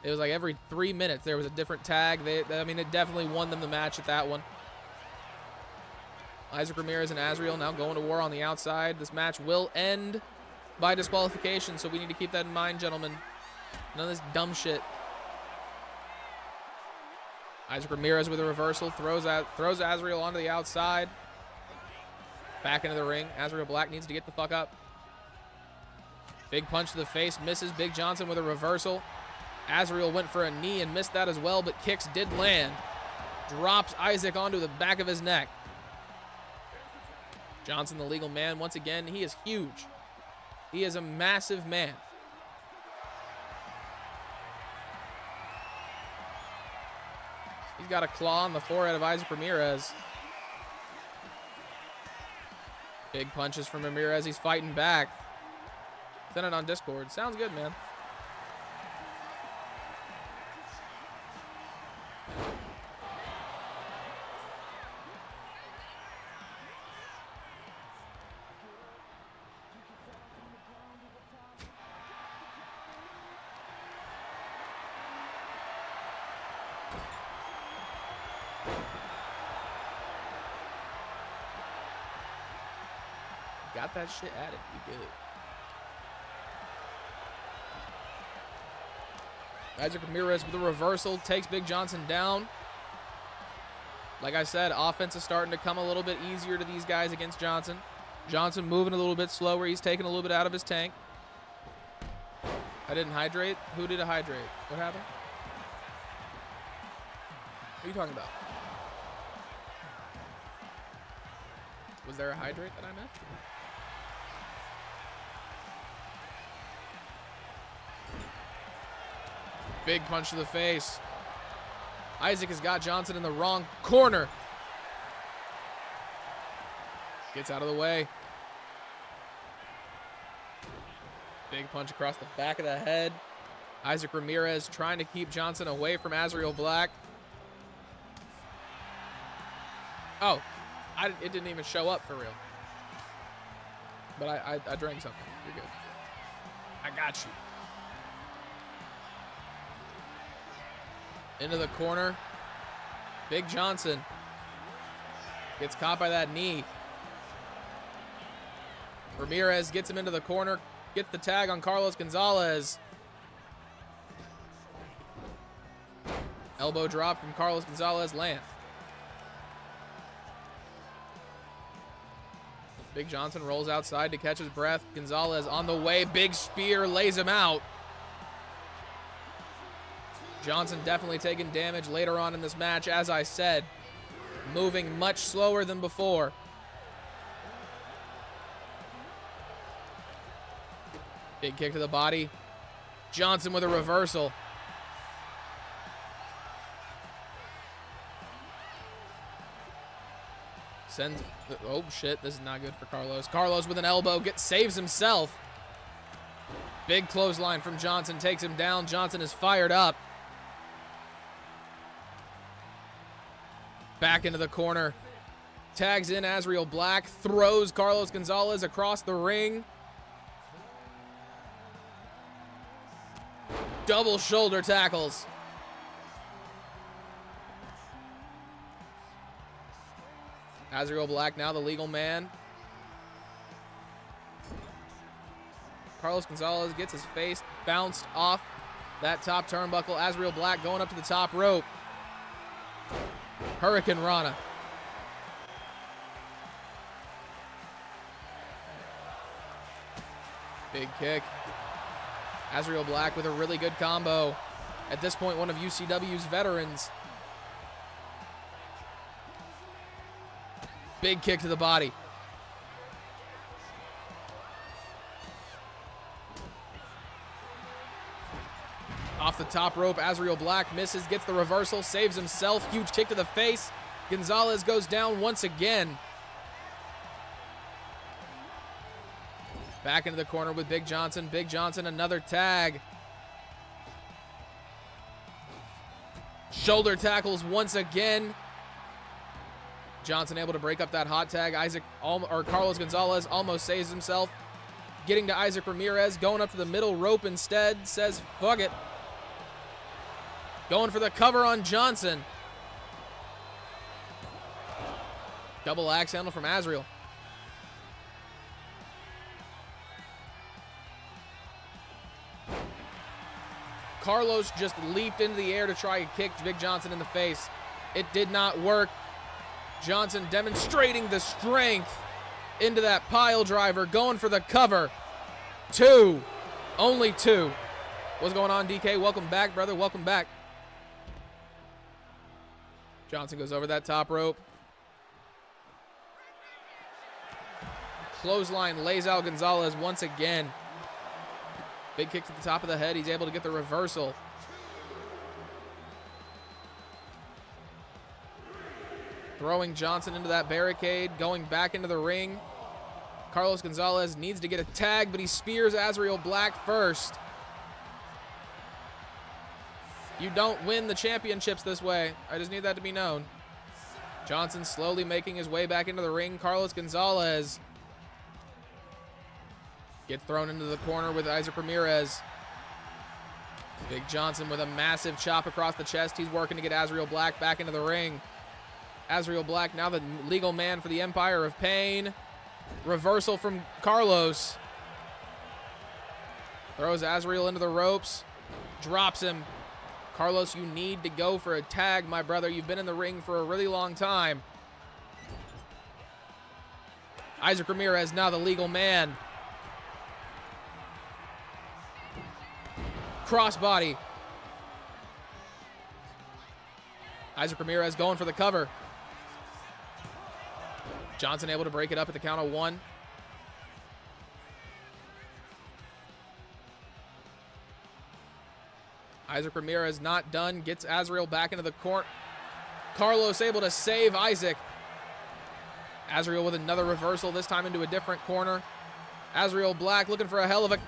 It was like every 3 minutes there was a different tag. I mean, it definitely won them the match at that one. Issac Ramirez and Azrael now going to war on the outside. This match will end by disqualification, so we need to keep that in mind, gentlemen. None of this dumb shit. Issac Ramirez with a reversal, throws Azrael onto the outside. Back into the ring. Azrael Black needs to get the fuck up. Big punch to the face, misses. Big Johnson with a reversal. Azrael went for a knee and missed that as well, but kicks did land. Drops Issac onto the back of his neck. Johnson, the legal man, once again, he is huge. He is a massive man. He's got a claw on the forehead of Issac Ramirez. Big punches from Ramirez. He's fighting back. Send it on Discord. Sounds good, man. Got that shit at it. You good. Issac Ramirez with a reversal takes Big Johnson down. Like I said, offense is starting to come a little bit easier to these guys against Johnson. Johnson moving a little bit slower. He's taking a little bit out of his tank. I didn't hydrate. Who did I hydrate? What happened? What are you talking about? Was there a hydrate that I missed? Big punch to the face. Issac has got Johnson in the wrong corner. Gets out of the way. Big punch across the back of the head. Issac Ramirez trying to keep Johnson away from Azrael Black. Oh, it didn't even show up for real. But I drank something. You're good. I got you. Into the corner. Big Johnson gets caught by that knee. Ramirez gets him into the corner. Gets the tag on Carlos Gonzalez. Elbow drop from Carlos Gonzalez lands. Big Johnson rolls outside to catch his breath. Gonzalez on the way. Big spear lays him out. Johnson definitely taking damage later on in this match, as I said. Moving much slower than before. Big kick to the body. Johnson with a reversal. Sends, oh shit, this is not good for Carlos. Carlos with an elbow, saves himself. Big clothesline from Johnson, takes him down. Johnson is fired up. Back into the corner. Tags in Azrael Black. Throws Carlos Gonzalez across the ring. Double shoulder tackles. Azrael Black now the legal man. Carlos Gonzalez gets his face bounced off that top turnbuckle. Azrael Black going up to the top rope. Hurricane Rana. Big kick. Azrael Black with a really good combo. At this point, one of UCW's veterans. Big kick to the body. Off the top rope, Azrael Black misses, gets the reversal, saves himself. Huge kick to the face. Gonzalez goes down once again. Back into the corner with Big Johnson. Big Johnson, another tag. Shoulder tackles once again. Johnson able to break up that hot tag. Carlos Gonzalez almost saves himself. Getting to Isaac Ramirez, going up to the middle rope instead. Says, fuck it. Going for the cover on Johnson. Double axe handle from Azrael. Carlos just leaped into the air to try and kick Big Johnson in the face. It did not work. Johnson demonstrating the strength into that pile driver, going for the cover. 2. Only 2. What's going on, DK? Welcome back, brother. Welcome back. Johnson goes over that top rope. Clothesline lays out Gonzalez once again. Big kick to the top of the head. He's able to get the reversal. Throwing Johnson into that barricade, going back into the ring. Carlos Gonzalez needs to get a tag, but he spears Azrael Black first. You don't win the championships this way. I just need that to be known. Johnson slowly making his way back into the ring. Carlos Gonzalez gets thrown into the corner with Isaac Ramirez. Big Johnson with a massive chop across the chest. He's working to get Azrael Black back into the ring. Azrael Black now the legal man for the Empire of Pain. Reversal from Carlos. Throws Azrael into the ropes. Drops him. Carlos, you need to go for a tag, my brother. You've been in the ring for a really long time. Isaac Ramirez now the legal man. Crossbody. Isaac Ramirez going for the cover. Johnson able to break it up at the count of 1. Isaac Ramirez not done. Gets Azrael back into the corner. Carlos able to save Isaac. Azrael with another reversal, this time into a different corner. Azrael Black looking for a hell of a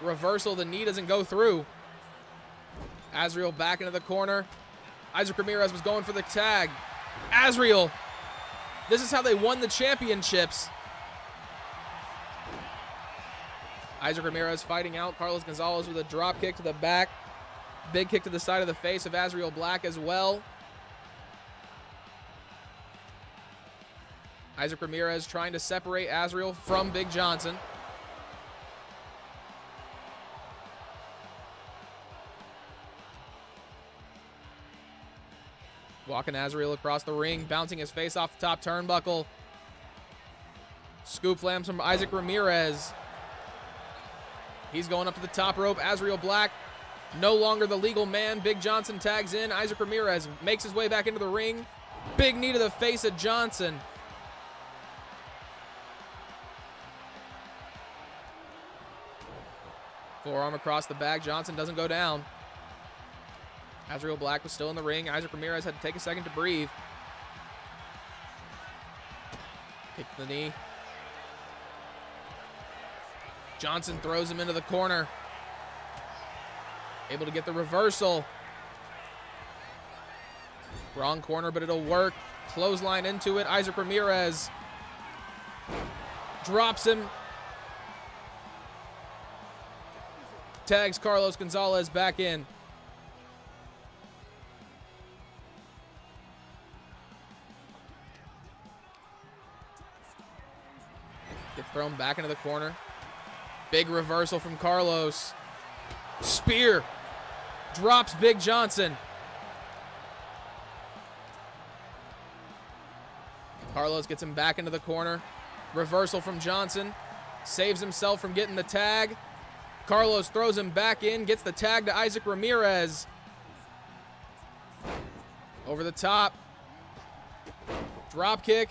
reversal. The knee doesn't go through. Azrael back into the corner. Isaac Ramirez was going for the tag. Azrael. This is how they won the championships. Isaac Ramirez fighting out Carlos Gonzalez with a drop kick to the back. Big kick to the side of the face of Azrael Black as well. Isaac Ramirez trying to separate Azrael from Big Johnson. Walking Azrael across the ring, bouncing his face off the top turnbuckle. Scoop slams from Isaac Ramirez. He's going up to the top rope. Azrael Black, no longer the legal man. Big Johnson tags in. Isaac Ramirez makes his way back into the ring. Big knee to the face of Johnson. Forearm across the back. Johnson doesn't go down. Azrael Black was still in the ring. Isaac Ramirez had to take a second to breathe. Kick to the knee. Johnson throws him into the corner. Able to get the reversal. Wrong corner, but it'll work. Clothesline into it. Isaac Ramirez drops him. Tags Carlos Gonzalez back in. Gets thrown back into the corner. Big reversal from Carlos. Spear. Drops Big Johnson. Carlos gets him back into the corner. Reversal from Johnson. Saves himself from getting the tag. Carlos throws him back in, gets the tag to Isaac Ramirez. Over the top. Drop kick.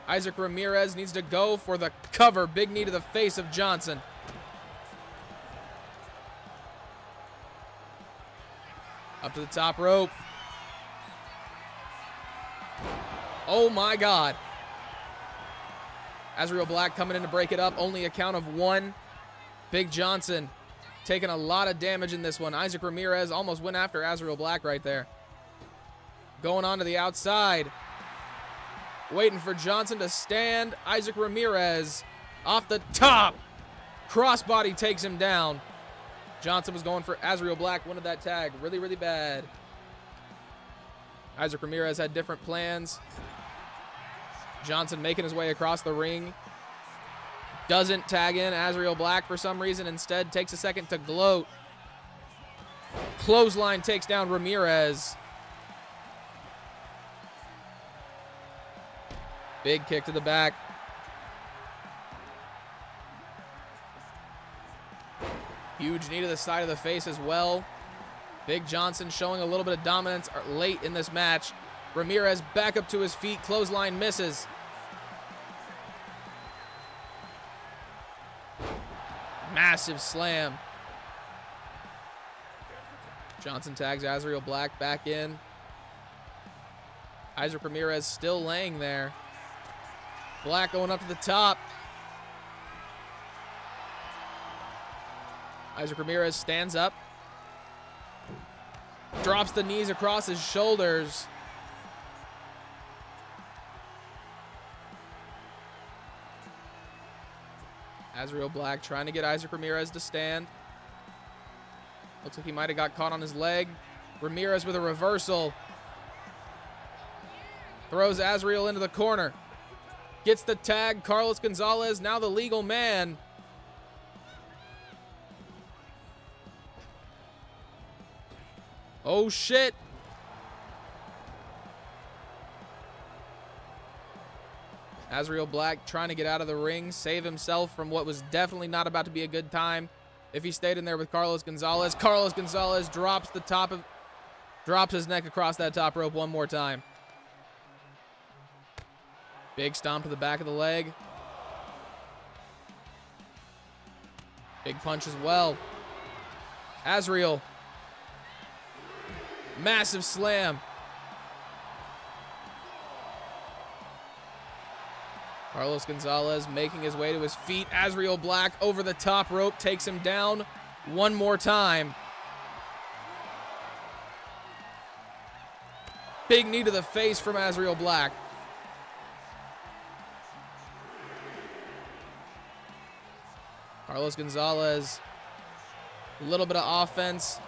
Isaac Ramirez needs to go for the cover. Big knee to the face of Johnson. Up to the top rope. Oh my God. Azrael Black coming in to break it up. Only a count of 1. Big Johnson taking a lot of damage in this one. Isaac Ramirez almost went after Azrael Black right there. Going on to the outside. Waiting for Johnson to stand. Isaac Ramirez off the top. Crossbody takes him down. Johnson was going for Azrael Black. Wanted that tag really, really bad. Isaac Ramirez had different plans. Johnson making his way across the ring. Doesn't tag in Azrael Black for some reason. Instead, takes a second to gloat. Clothesline takes down Ramirez. Big kick to the back. Huge knee to the side of the face as well. Big Johnson showing a little bit of dominance late in this match. Ramirez back up to his feet. Clothesline misses. Massive slam. Johnson tags Azrael Black back in. Isaac Ramirez still laying there. Black going up to the top. Isaac Ramirez stands up. Drops the knees across his shoulders. Azrael Black trying to get Isaac Ramirez to stand. Looks like he might have got caught on his leg. Ramirez with a reversal. Throws Azrael into the corner. Gets the tag. Carlos Gonzalez, now the legal man. Oh, shit. Azrael Black trying to get out of the ring, save himself from what was definitely not about to be a good time if he stayed in there with Carlos Gonzalez. Carlos Gonzalez drops his neck across that top rope one more time. Big stomp to the back of the leg. Big punch as well. Azrael. Massive slam. Carlos Gonzalez making his way to his feet. Azrael Black over the top rope takes him down one more time. Big knee to the face from Azrael Black. Carlos Gonzalez, a little bit of offense,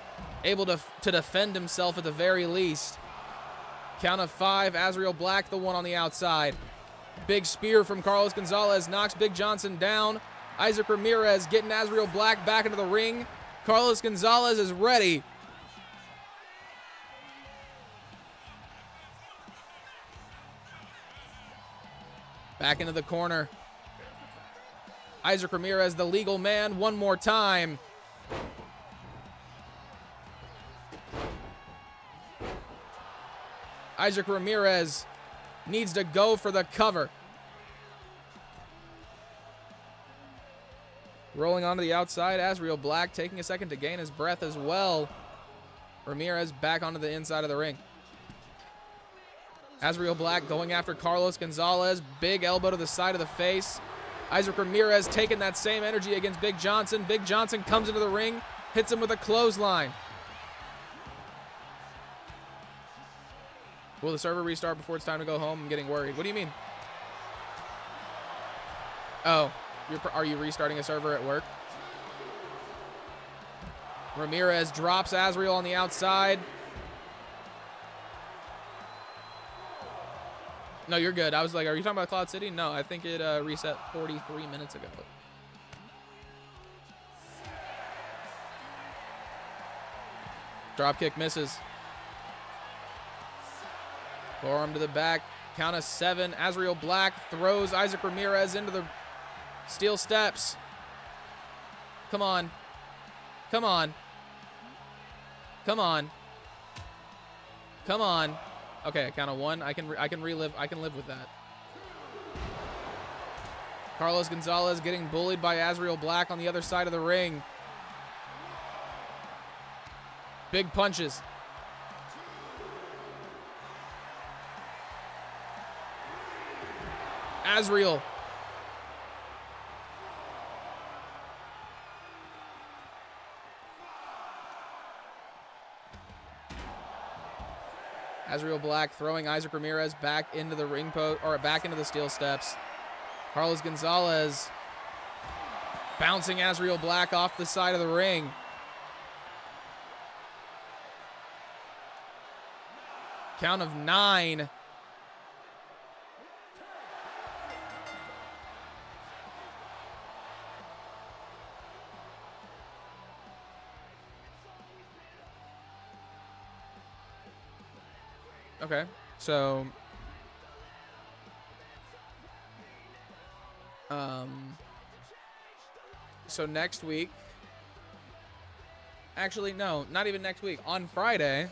able to defend himself at the very least. Count of 5, Azrael Black, the one on the outside. Big spear from Carlos Gonzalez knocks Big Johnson down. Isaac Ramirez getting Azrael Black back into the ring. Carlos Gonzalez is ready. Back into the corner. Isaac Ramirez, the legal man, one more time. Isaac Ramirez needs to go for the cover. Rolling onto the outside, Azrael Black taking a second to gain his breath as well. Ramirez back onto the inside of the ring. Azrael Black going after Carlos Gonzalez. Big elbow to the side of the face. Isaac Ramirez taking that same energy against Big Johnson. Big Johnson comes into the ring, hits him with a clothesline. Will the server restart before it's time to go home? I'm getting worried. What do you mean? Oh, are you restarting a server at work? Ramirez drops Azrael on the outside. No, you're good. I was like, are you talking about Cloud City? No, I think it reset 43 minutes ago. Dropkick misses. Forearm to the back. Count of 7. Azrael Black throws Isaac Ramirez into the steel steps. Come on. Come on. Come on. Come on. Okay, count of 1. I can live with that. Carlos Gonzalez getting bullied by Azrael Black on the other side of the ring. Big punches. Azrael. Azrael Black throwing Isaac Ramirez back into the ring post, or back into the steel steps. Carlos Gonzalez bouncing Azrael Black off the side of the ring. Count of 9. Okay, so next week, actually no, not even next week, on Friday,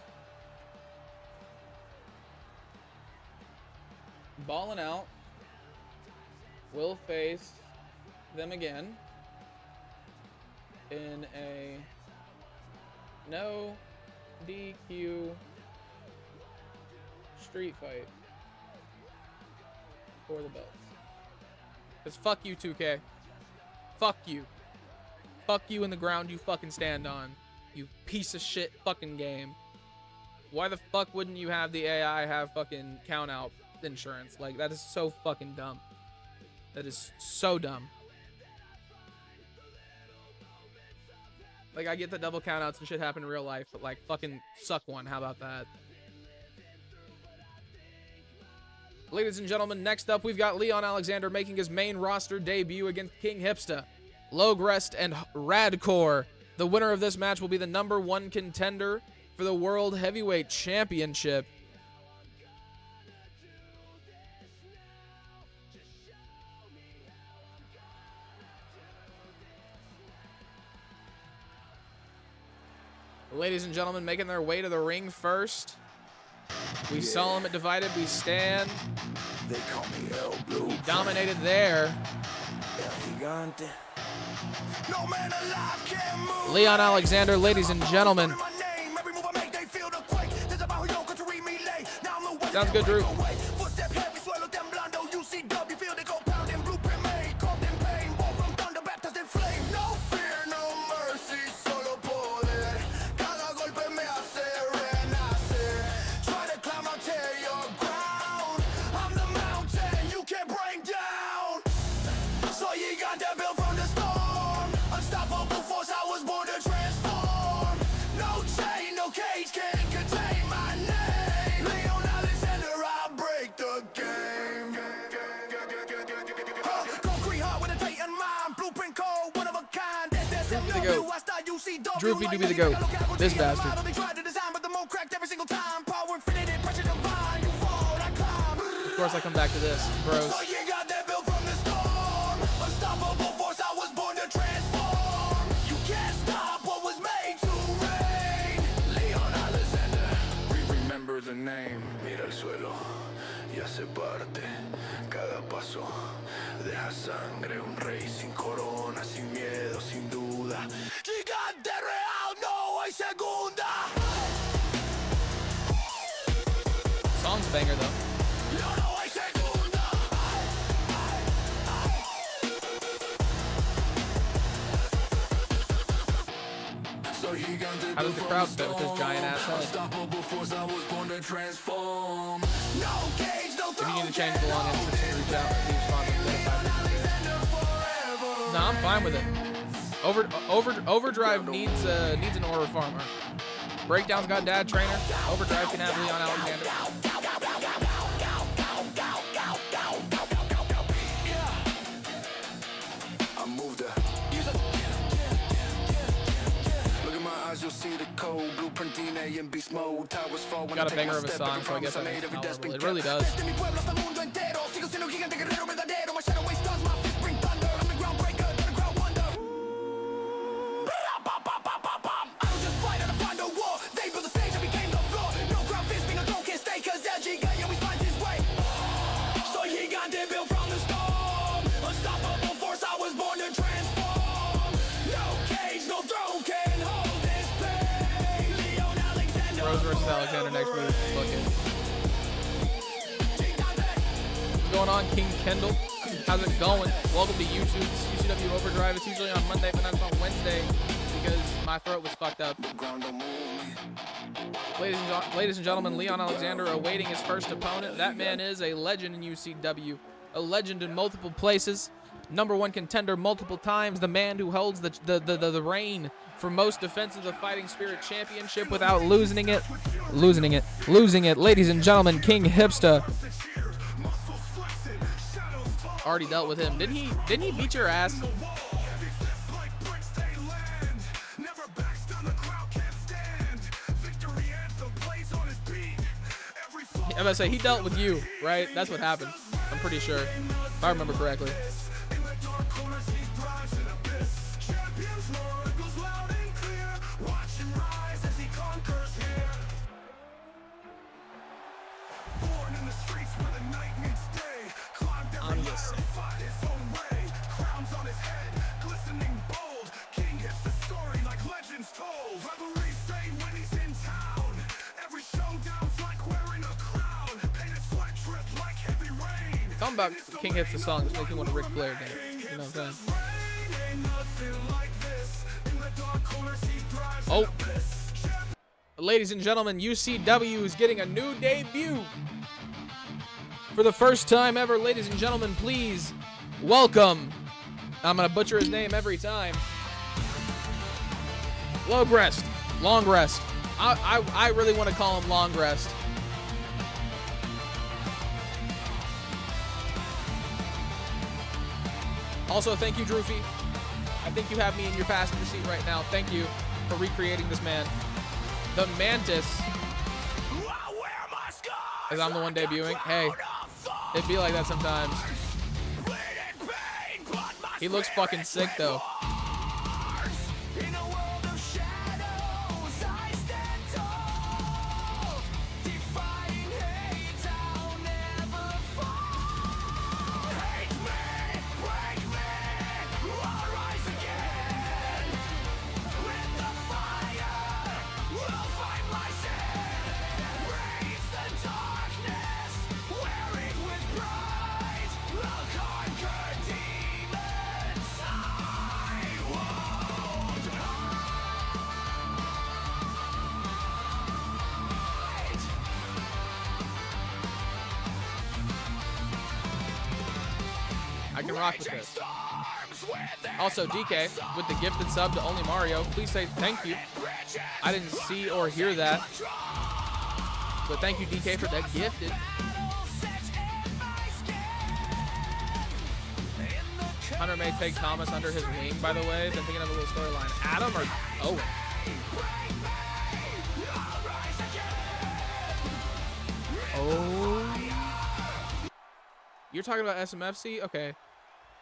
Ballin out will face them again in a no DQ street fight for the belts. Because fuck you, 2K. Fuck you. Fuck you in the ground you fucking stand on. You piece of shit fucking game. Why the fuck wouldn't you have the AI have fucking count out insurance? Like, that is so fucking dumb. That is so dumb. Like, I get the double count outs and shit happen in real life, but like, fucking suck one. How about that? Ladies and gentlemen, next up, we've got Leon Alexander making his main roster debut against King Hipsta, Logerest, and Raddcore. The winner of this match will be the #1 contender for the World Heavyweight Championship. Ladies and gentlemen, making their way to the ring first. We saw him at Divided We Stand. They call me El Blue. He dominated there. No man alive can move. Leon Alexander, ladies and gentlemen. Sounds good, Drew. Droopy to be the GOAT. This bastard. Of course I come back to this. Bros. Remember the name. Mira el suelo y hace parte. Cada paso deja sangre. Un rey sin corona, sin miedo, sin duda. Gigante real, no hay segunda. Song's a banger though. No hay segunda. How does the crowd fit with this giant ass head? If you need to change the long emphasis, reach out. No, I'm fine with it. Overdrive needs an Aura farmer. Breakdown's got dad trainer. Overdrive can have Leon Alexander. I moved her. Look at my eyes, you'll see the code. Blueprint DNA in beast mode. Towers fall when got a banger of a song, so I guess that makes it palatable. It really does. Rose versus Alexander next week. Fuck it. What's going on, King Kendall? How's it going? Welcome to YouTube. It's UCW Overdrive. It's usually on Monday, but not on Wednesday because my throat was fucked up. Ladies and gentlemen, Leon Alexander awaiting his first opponent. That man is a legend in UCW, a legend in multiple places, #1 contender multiple times, the man who holds the reign for most defense of the Fighting Spirit Championship without losing it. Ladies and gentlemen, King Hipsta. Already dealt with him. Didn't he beat your ass? I'm gonna say he dealt with you, right? That's what happened. I'm pretty sure, if I remember correctly. I'm just saying. Talking about King Hits the song just makes me want to Ric Flair again. You know what I'm saying? Oh. Ladies and gentlemen, UCW is getting a new debut. For the first time ever, ladies and gentlemen, please welcome. I'm going to butcher his name every time. Logerest. Longrest. I really want to call him Longrest. Also, thank you, Droofy. I think you have me in your passenger seat right now. Thank you for recreating this man. The Mantis. As I'm the one debuting. Hey, it'd be like that sometimes. He looks fucking sick, though. I can rock with this. Also, DK with the gifted sub to Only Mario. Please say thank you. I didn't see or hear that. But thank you, DK, for that gifted. Hunter may take Thomas under his wing, by the way. Been thinking of a little storyline. Adam or Owen? Oh. You're talking about SMFC? Okay.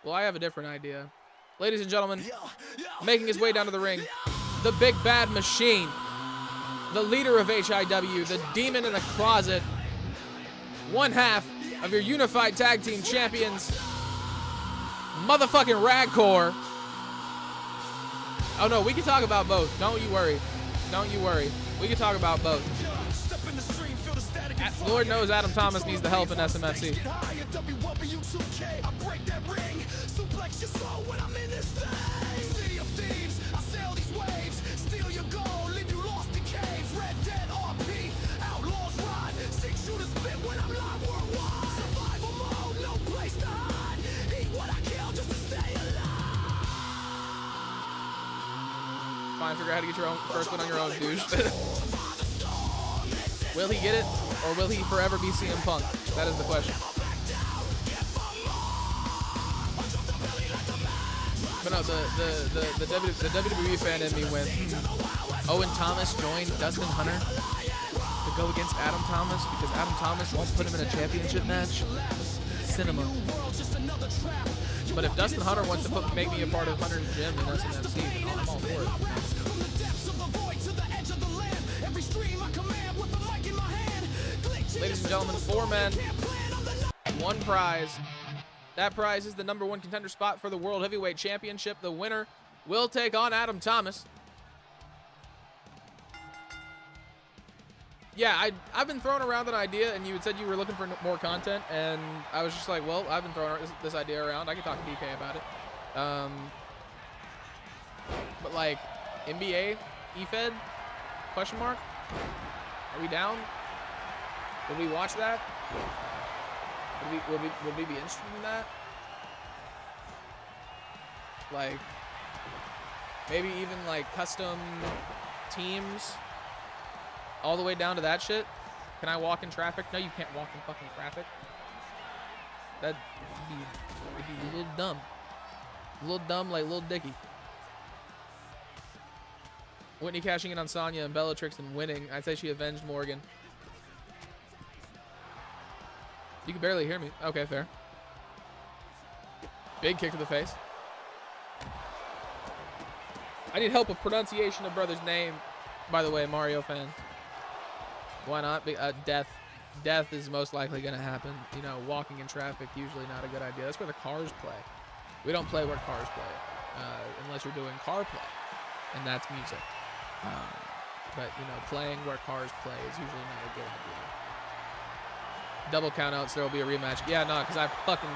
Well, I have a different idea. Ladies and gentlemen, making his way down to the ring, the big bad machine, the leader of HIW, the demon in the closet, one half of your unified tag team champions, motherfucking Raddcore. Oh no, we can talk about both. Don't you worry. Don't you worry. We can talk about both. Lord knows Adam Thomas needs the help in SMFC. Fine, figure out how to get your own first one on your own, douche. Will he get it, or will he forever be CM Punk? That is the question. But no, the WWE fan in me went, Owen Thomas joined Dustin Hunter to go against Adam Thomas because Adam Thomas won't put him in a championship match. Cinema. But if Dustin Hunter wants to make me a part of Hunter's gym in SNFC, then I'm all for it. Ladies and gentlemen, 4 men, 1 prize. That prize is the #1 contender spot for the World Heavyweight Championship. The winner will take on Adam Thomas. Yeah, I've been throwing around an idea, and you had said you were looking for more content, and I was just like, well, I've been throwing this idea around. I can talk to DK about it. But like, NBA, EFED, question mark? Are we down? Would we watch that? Would we be interested in that? Like, maybe even like custom teams? All the way down to that shit? Can I walk in traffic? No, you can't walk in fucking traffic. That'd be a little dumb. A little dumb like Lil Dicky. Whitney cashing in on Sonya and Bellatrix and winning. I'd say she avenged Morgan. You can barely hear me. Okay, fair. Big kick to the face. I need help with pronunciation of brother's name, by the way, Mario fan. Why not? Death. Death is most likely going to happen. You know, walking in traffic, usually not a good idea. That's where the cars play. We don't play where cars play, unless you're doing car play, and that's music. But, you know, playing where cars play is usually not a good idea. Double countouts, there will be a rematch. Yeah, no, because I fucking...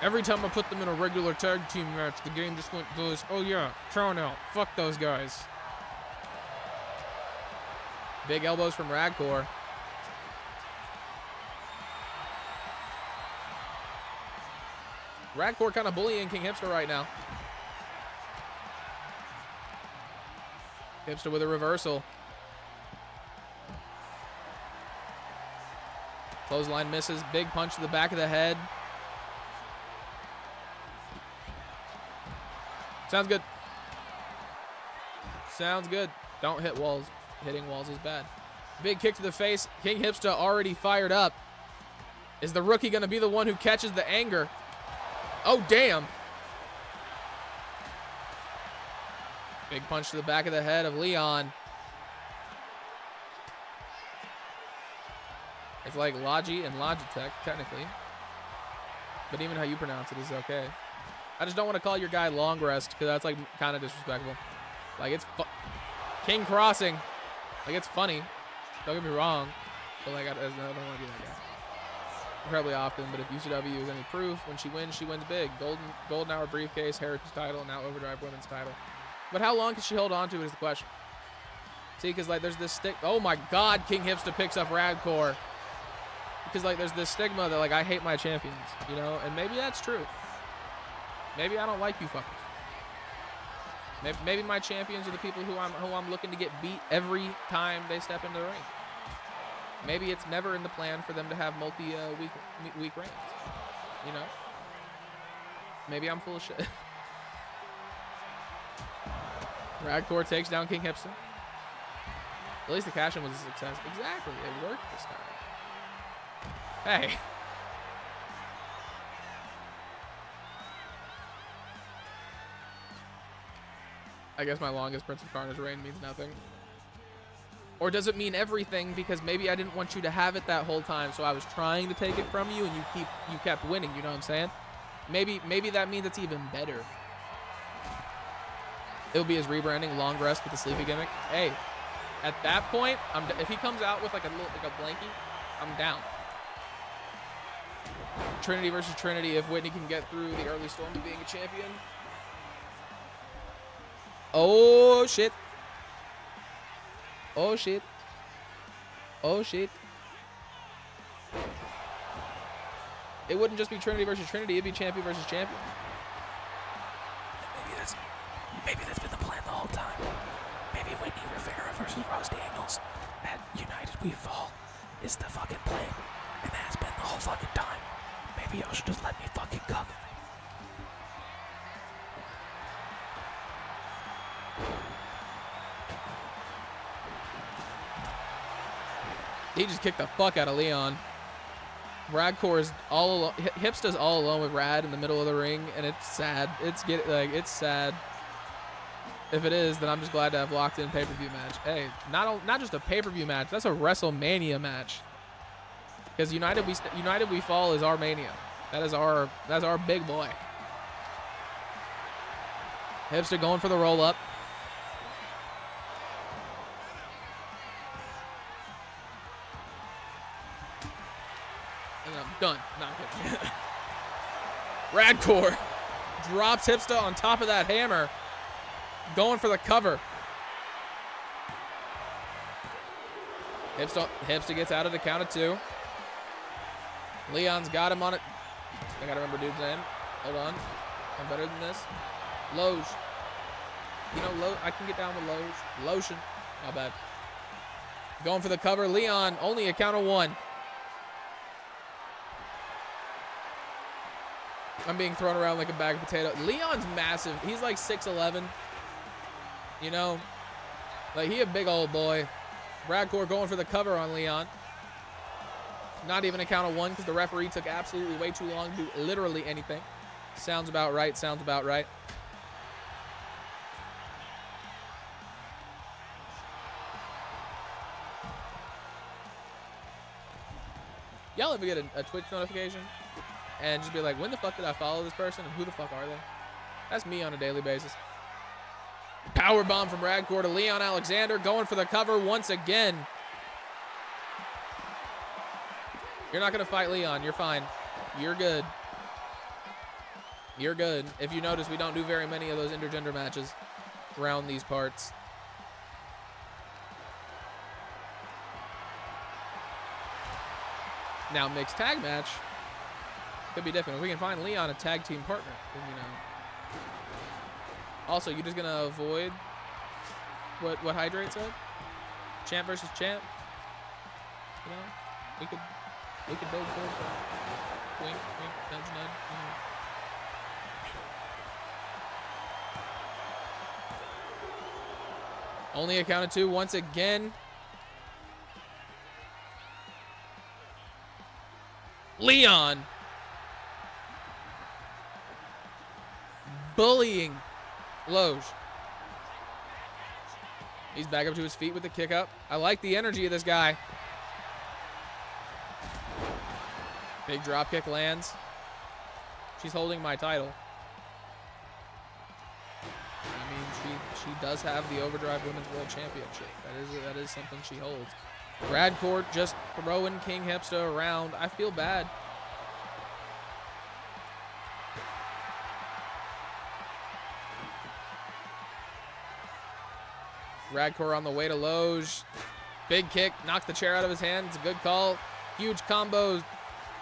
Every time I put them in a regular tag team match, the game just goes, oh yeah, count out. Fuck those guys. Big elbows from Raddcore. Raddcore kind of bullying King Hipsta right now. Hipsta with a reversal. Clothesline misses. Big punch to the back of the head. Sounds good. Sounds good. Don't hit walls. Hitting walls is bad. Big kick to the face. King Hipsta already fired up. Is the rookie going to be the one who catches the anger? Oh, damn. Big punch to the back of the head of Leon. It's like Logi and Logitech, technically. But even how you pronounce it is okay. I just don't want to call your guy Logerest, because that's like kind of disrespectful. Like, it's King Crossing. Like, it's funny. Don't get me wrong. But like, I don't want to be that guy. Incredibly often, but if UCW is any proof, when she wins big. Golden Hour briefcase, Heritage title, and now Overdrive women's title. But how long can she hold on to it is the question. See, because like there's this stick. Oh my God, King Hipsta picks up Raddcore. Because like there's this stigma that like I hate my champions, you know, and maybe that's true. Maybe I don't like you fuckers. Maybe my champions are the people who I'm looking to get beat every time they step into the ring. Maybe it's never in the plan for them to have week reigns. You know? Maybe I'm full of shit. Raddcore takes down King Hipsta. At least the cash-in was a success. Exactly. It worked this time. Hey. I guess my longest Prince of Carnage reign means nothing. Or does it mean everything because maybe I didn't want you to have it that whole time, so I was trying to take it from you and you kept winning, you know what I'm saying? Maybe that means it's even better. It'll be his rebranding, Logerest with the sleepy gimmick. Hey, at that point, if he comes out with like a blankie, I'm down. Trinity versus Trinity, if Whitney can get through the early storm of being a champion. Oh shit. Oh shit. Oh shit. It wouldn't just be Trinity versus Trinity, it'd be champion versus champion. Maybe that's been the plan the whole time. Maybe Whitney Rivera versus Rose Daniels at United We Fall is the fucking plan. And that has been the whole fucking time. Maybe y'all should just let me fucking cook. he just kicked the fuck out of Leon. Raddcore is all alone. Hipsta's all alone with Rad in the middle of the ring, and it's sad. It's sad. If it is, then I'm just glad to have locked in pay-per-view match. Hey, not just a pay-per-view match. That's a WrestleMania match. Because United We Fall is our Mania. That's our big boy. Hipsta going for the roll up. And I'm done. Not kidding. Raddcore drops Hipsta on top of that hammer. Going for the cover. Hipsta gets out of the count of 2. Leon's got him on it. I gotta remember dude's name. Hold on. I'm better than this. Loge. You know, I can get down with Loge. Lotion. Not bad. Going for the cover. Leon, only a count of 1. I'm being thrown around like a bag of potato. Leon's massive. He's like 6'11". You know? Like, he a big old boy. Raddcore going for the cover on Leon. Not even a count of 1 because the referee took absolutely way too long to do literally anything. Sounds about right. Sounds about right. Y'all ever get a Twitch notification and just be like, when the fuck did I follow this person and who the fuck are they? That's me on a daily basis. Power bomb from Raddcore to Leon Alexander, going for the cover once again. You're not going to fight Leon. You're fine. You're good. You're good. If you notice, we don't do very many of those intergender matches around these parts. Now, mixed tag match could be different. If we can find Leon a tag team partner, then, you know. Also, you're just going to avoid what Hydrate said? Champ versus champ? You know? We could build towards that. Wink, wink, nudge, nudge. Only a count of 2 once again. Leon bullying Loge. He's back up to his feet with the kick up. I like the energy of this guy. Big drop kick lands. She's holding my title. I mean, she does have the Overdrive Women's World Championship. That is something she holds. Raddcore just throwing King Hipsta around. I feel bad. Raddcore on the way to Loge. Big kick, knocks the chair out of his hand. It's a good call. Huge combos.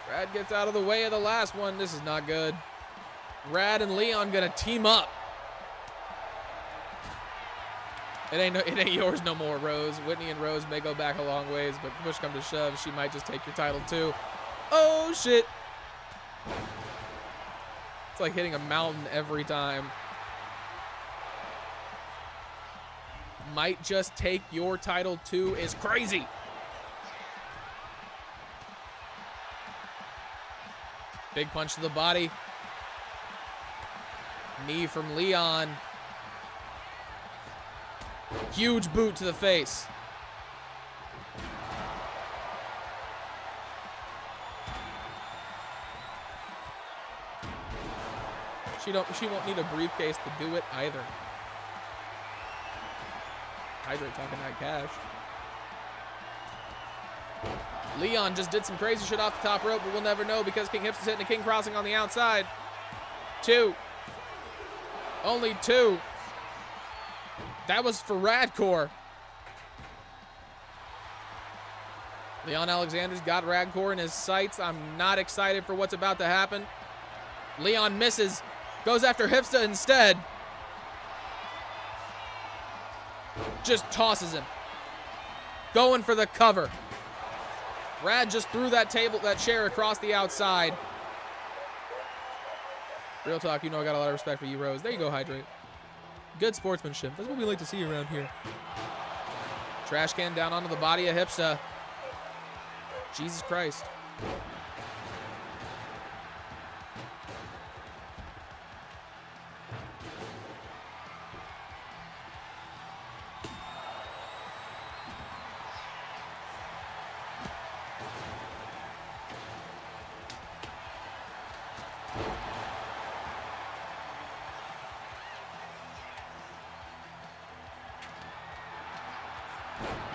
Rad gets out of the way of the last one. This is not good. Rad and Leon gonna team up. It ain't yours no more, Rose. Whitney and Rose may go back a long ways, but push come to shove, she might just take your title too. Oh shit! It's like hitting a mountain every time. Might just take your title too is crazy. Big punch to the body. Knee from Leon. Huge boot to the face. She won't need a briefcase to do it either. Hydrate talking that cash. Leon just did some crazy shit off the top rope, but we'll never know because King Hipsta's hitting a King Crossing on the outside. 2. Only 2. That was for Raddcore. Leon Alexander's got Raddcore in his sights. I'm not excited for what's about to happen. Leon misses. Goes after Hipsta instead. Just tosses him. Going for the cover. Rad just threw that chair across the outside. Real talk, you know I got a lot of respect for you, Rose. There you go, Hydrate. Good sportsmanship. That's what we like to see around here. Trash can down onto the body of Hipsta. Jesus Christ.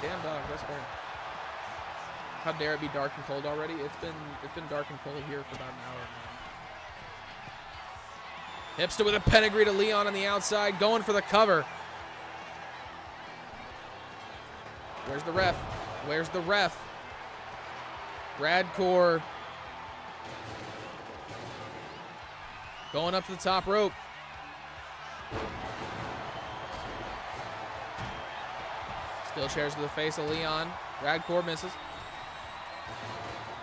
Damn dog, that's fair. How dare it be dark and cold already? It's been dark and cold here for about an hour now. Hipsta with a pedigree to Leon on the outside, going for the cover. Where's the ref? Where's the ref? Raddcore going up to the top rope. Steel chairs to the face of Leon. Raddcore misses.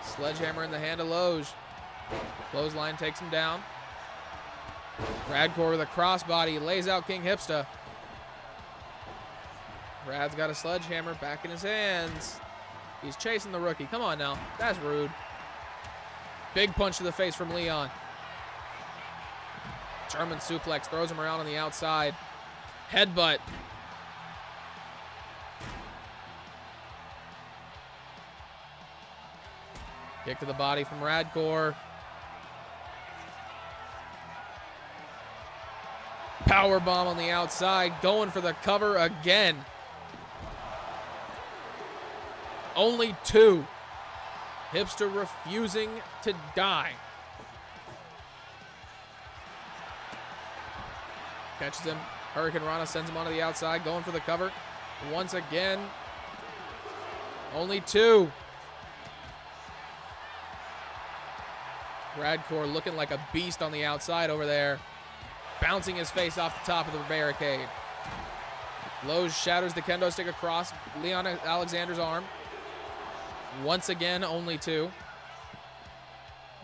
Sledgehammer in the hand of Loge. Clothesline takes him down. Raddcore with a crossbody lays out King Hipsta. Rad's got a sledgehammer back in his hands. He's chasing the rookie. Come on now. That's rude. Big punch to the face from Leon. German suplex throws him around on the outside. Headbutt. Kick to the body from Raddcore. Powerbomb on the outside. Going for the cover again. Only two. Hipsta refusing to die. Catches him. Hurricane Rana sends him onto the outside. Going for the cover. Once again. Only two. Raddcore looking like a beast on the outside over there. Bouncing his face off the top of the barricade. Loge shatters the kendo stick across Leon Alexander's arm. Once again, only two.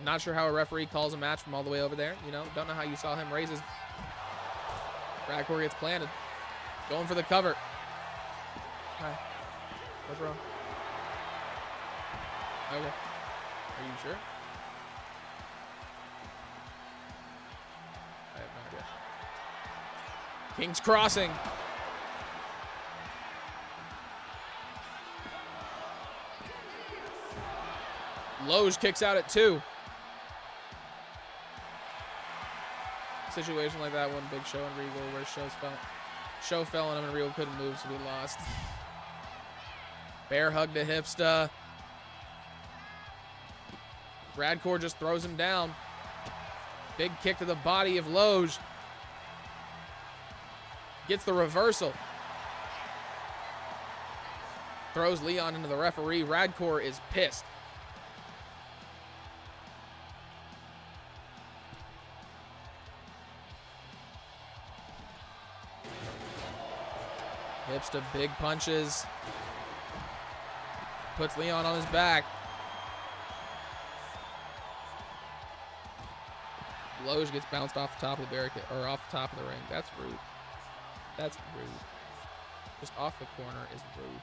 Not sure how a referee calls a match from all the way over there. You know, don't know how you saw him raise his... Raddcore gets planted. Going for the cover. Hi. What's wrong? Okay. Are you sure? I have no idea. King's Crossing. Loge kicks out at two. Situation like that one, Big Show and Regal, where Show fell on him and Regal couldn't move, so we lost. Bear hug to Hipsta. Raddcore just throws him down. Big kick to the body of Loge. Gets the reversal. Throws Leon into the referee. Raddcore is pissed. Hipsta big punches. Puts Leon on his back. Loge gets bounced off the top of the barricade, or off the top of the ring. That's rude. That's rude. Just off the corner is rude.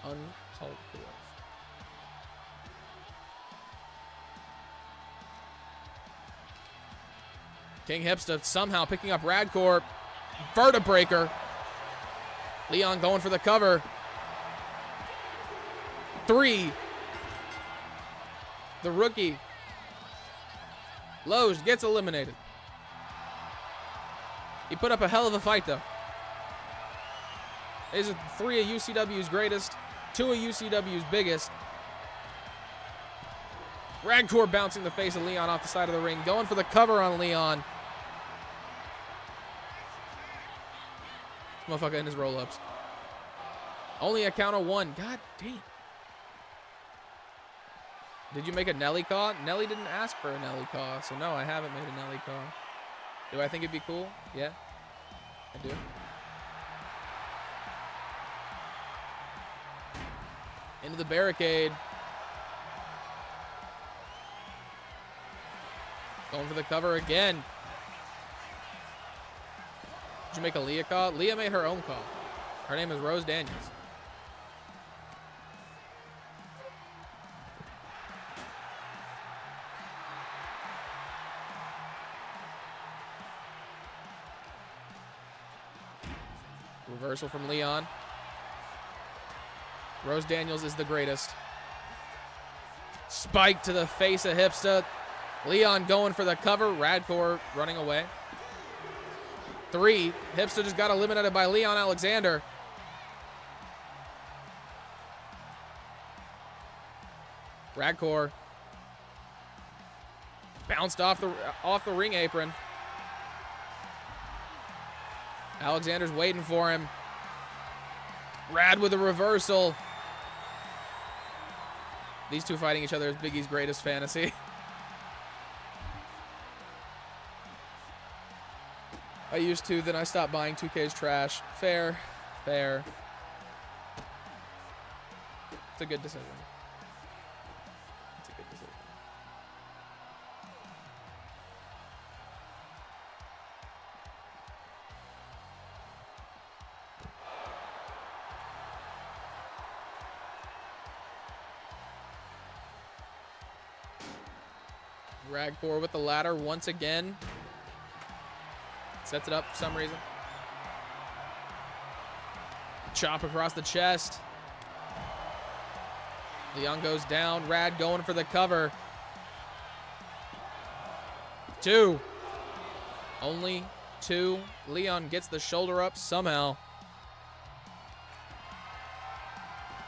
Uncalled for. King Hipsta somehow picking up Raddcore. Vertebreaker. Leon going for the cover. 3. The rookie. Loge gets eliminated. He put up a hell of a fight, though. These are 3 of UCW's greatest, 2 of UCW's biggest. Raddcore bouncing the face of Leon off the side of the ring, going for the cover on Leon. Motherfucker in his roll-ups. Only a count of 1. God damn. Did you make a Nelly call? Nelly didn't ask for a Nelly call, so no, I haven't made a Nelly call. Do I think it'd be cool? Yeah, I do. Into the barricade. Going for the cover again. Did you make a Leah call? Leah made her own call. Her name is Rose Daniels. Reversal from Leon. Rose Daniels is the greatest. Spike to the face of Hipsta. Leon going for the cover. Raddcore running away. 3. Hipsta just got eliminated by Leon Alexander. Raddcore bounced off the ring apron. Alexander's waiting for him. Rad with a reversal. These two fighting each other is Big E's greatest fantasy. I used to, then I stopped buying 2K's trash. Fair. Fair. It's a good decision. It's a good decision. Raddcore with the ladder once again. Sets it up for some reason. Chop across the chest. Leon goes down. Rad going for the cover. 2. Only 2. Leon gets the shoulder up somehow.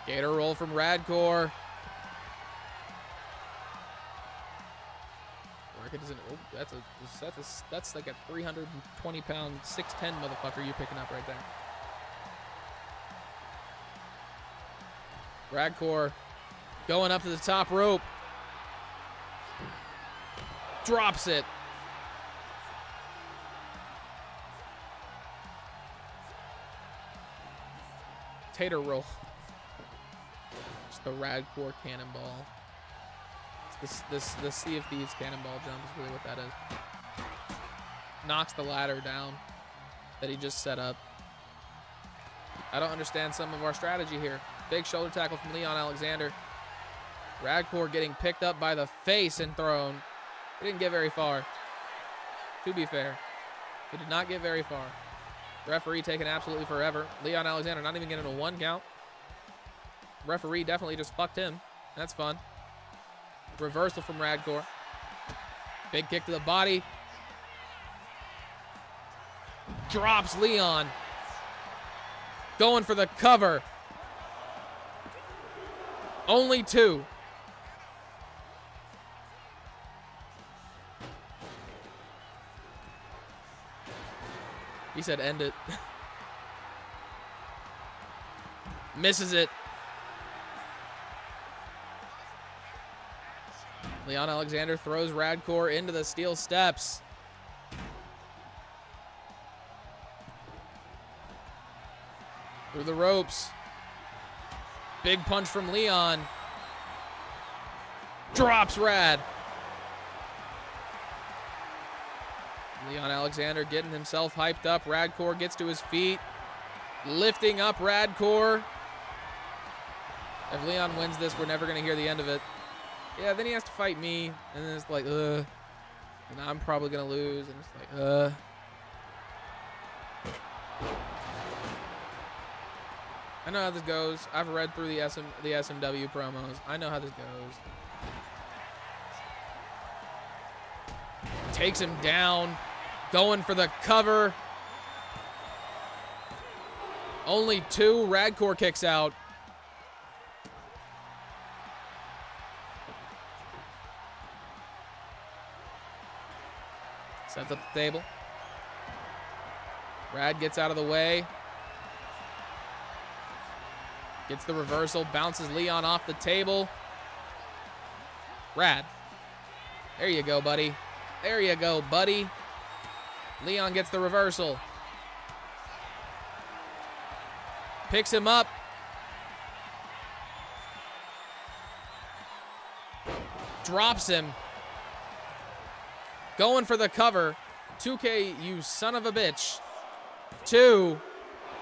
Gator roll from Raddcore. That's like a 320-pound 6'10" motherfucker you picking up right there. Raddcore going up to the top rope. Drops it. Tater roll. Just the Raddcore cannonball. The Sea of Thieves cannonball jump is really what that is. Knocks the ladder down that he just set up. I don't understand some of our strategy here. Big shoulder tackle from Leon Alexander. Raddcore getting picked up by the face and thrown. He didn't get very far. To be fair, he did not get very far. Referee taking absolutely forever. Leon Alexander not even getting a 1 count. Referee definitely just fucked him. That's fun. Reversal from Raddcore. Big kick to the body. Drops Leon. Going for the cover. Only 2. He said end it. Misses it. Leon Alexander throws Raddcore into the steel steps. Through the ropes. Big punch from Leon. Drops Rad. Leon Alexander getting himself hyped up. Raddcore gets to his feet. Lifting up Raddcore. If Leon wins this, we're never going to hear the end of it. Yeah, then he has to fight me, and then it's like, and I'm probably gonna lose, and it's like, I know how this goes. I've read through the SMW promos. I know how this goes. Takes him down, going for the cover. Only 2. Raddcore kicks out. Sets up the table. Rad gets out of the way. Gets the reversal. Bounces Leon off the table. Rad. There you go, buddy. There you go, buddy. Leon gets the reversal. Picks him up. Drops him. Going for the cover. 2K, you son of a bitch. 2.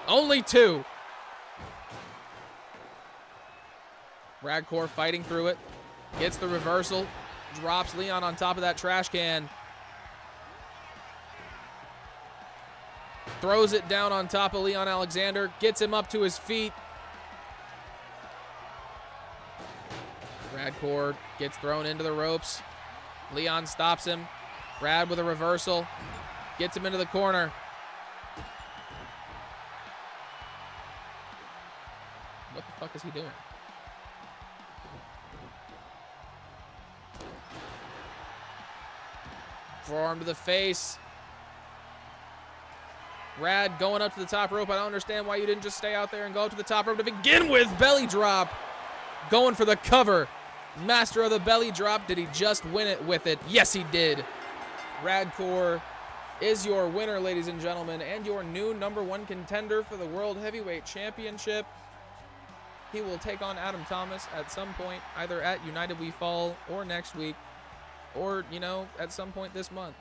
Only 2. Raddcore fighting through it. Gets the reversal. Drops Leon on top of that trash can. throws it down on top of Leon Alexander, gets him up to his feet. Raddcore gets thrown into the ropes. Leon stops him. Rad with a reversal, gets him into the corner. What the fuck is he doing? Forearm to the face. Rad going up to the top rope. I don't understand why you didn't just stay out there and go up to the top rope to begin with. Belly drop. Going for the cover. Master of the belly drop. Did he just win it with it? Yes, he did. Raddcore is your winner, ladies and gentlemen, and your new #1 contender for the World Heavyweight Championship. He will take on Adam Thomas at some point, either at United We Fall or next week, or, you know, at some point this month.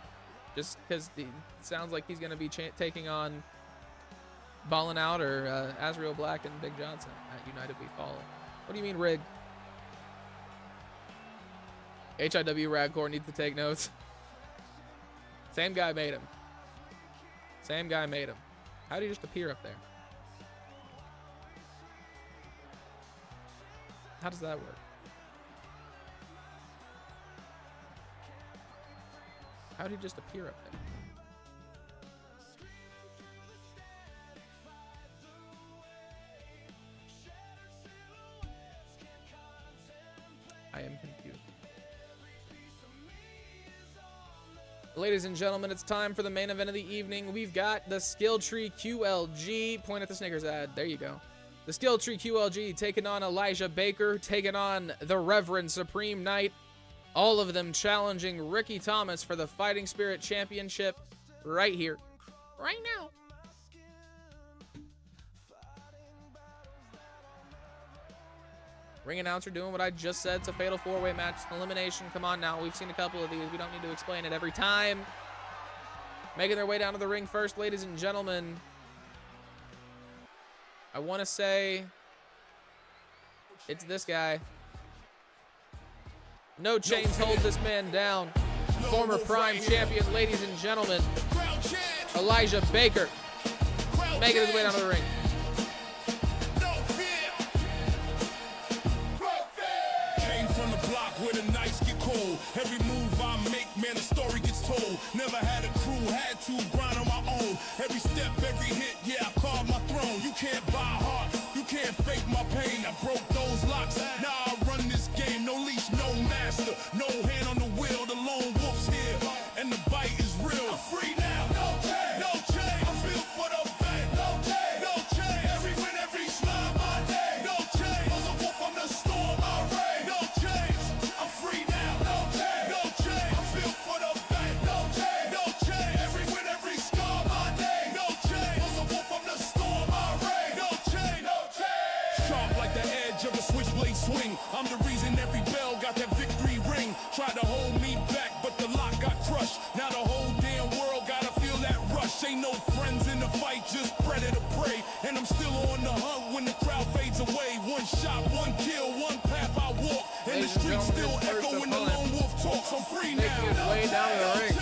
Just because it sounds like he's going to be taking on Ballin out or Azrael Black and Big Johnson at United We Fall. What do you mean, Rig? HIW Raddcore needs to take notes. Same guy made him. Same guy made him. How did he just appear up there? How does that work? How did he just appear up there? I am confused. Ladies and gentlemen, it's time for the main event of the evening. We've got the Skill Tree QLG. Point at the Snickers ad. There you go. The Skill Tree QLG taking on Elijah Baker, taking on the Reverend Supreme Knight. All of them challenging Ricky Thomas for the Fighting Spirit Championship right here, right now. Ring announcer doing what I just said. It's a fatal four-way match. Elimination. Come on now. We've seen a couple of these. We don't need to explain it every time. Making their way down to the ring first, ladies and gentlemen. I want to say it's this guy. No chains hold this man down. Former Prime champion, ladies and gentlemen, Elijah Baker, making his way down to the ring. Came from the block where the nights get cold. Every move I make, man, the story gets told. Never had a crew, had to grind on my own. Every step, every hit, yeah, I carved my throne. You can't buy heart, you can't fake my pain. I broke those locks, now I run this game. No leash, no master, no hand on the wheel. The lone wolf's here, and the bite is real. I'm free now, no chain, no chain. I'm built for the fight, no chain, no chain. Every win, every slide, my day, no chain. Was a wolf from the storm, I reign, no chains. I'm free now, no chain, no chain. I'm built for the fight, no chain, no chain. Every win, every scar, my day, no chain. Was a wolf from the storm, I reign, no chain, no chain. Sharp like the edge of a switchblade swing. I'm the reason every bell got that victory ring. Tried to hold me back, but the lock got crushed. Now the whole damn world gotta feel that rush. Ain't no friends in the fight, just predator prey. And I'm still on the hunt when the crowd fades away. One shot, one kill, one path I walk. And the streets still echo when the lone wolf talks. I'm free now. Making his way down to the ring.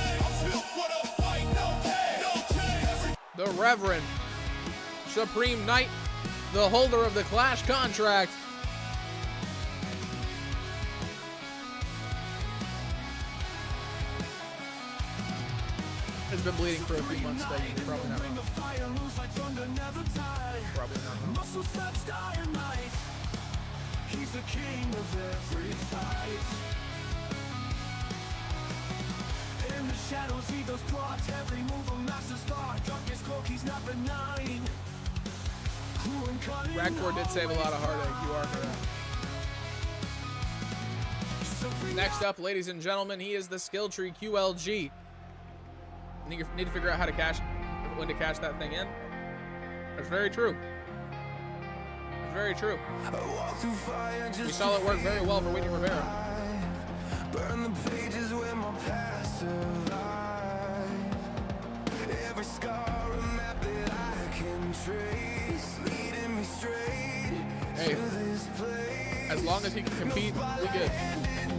The Reverend Supreme Knight, the holder of the Clash contract. Has been bleeding for a few months, so you probably not wrong. Probably not wrong. He's the king of every fight. In the shadows he does plots, every move a master's thought. Darkest cloak, he's not benign. Raddcore did save a lot of heartache. You are correct. Next up, ladies and gentlemen, he is the Skill Tree QLG. Need to figure out how to when to cash that thing in. That's very true. It's very true. We saw it work very well for Whitney Rivera. Burn the pages where my past survived. Every scar a map that I can trace, leading me straight to this place. As long as he can compete, we good.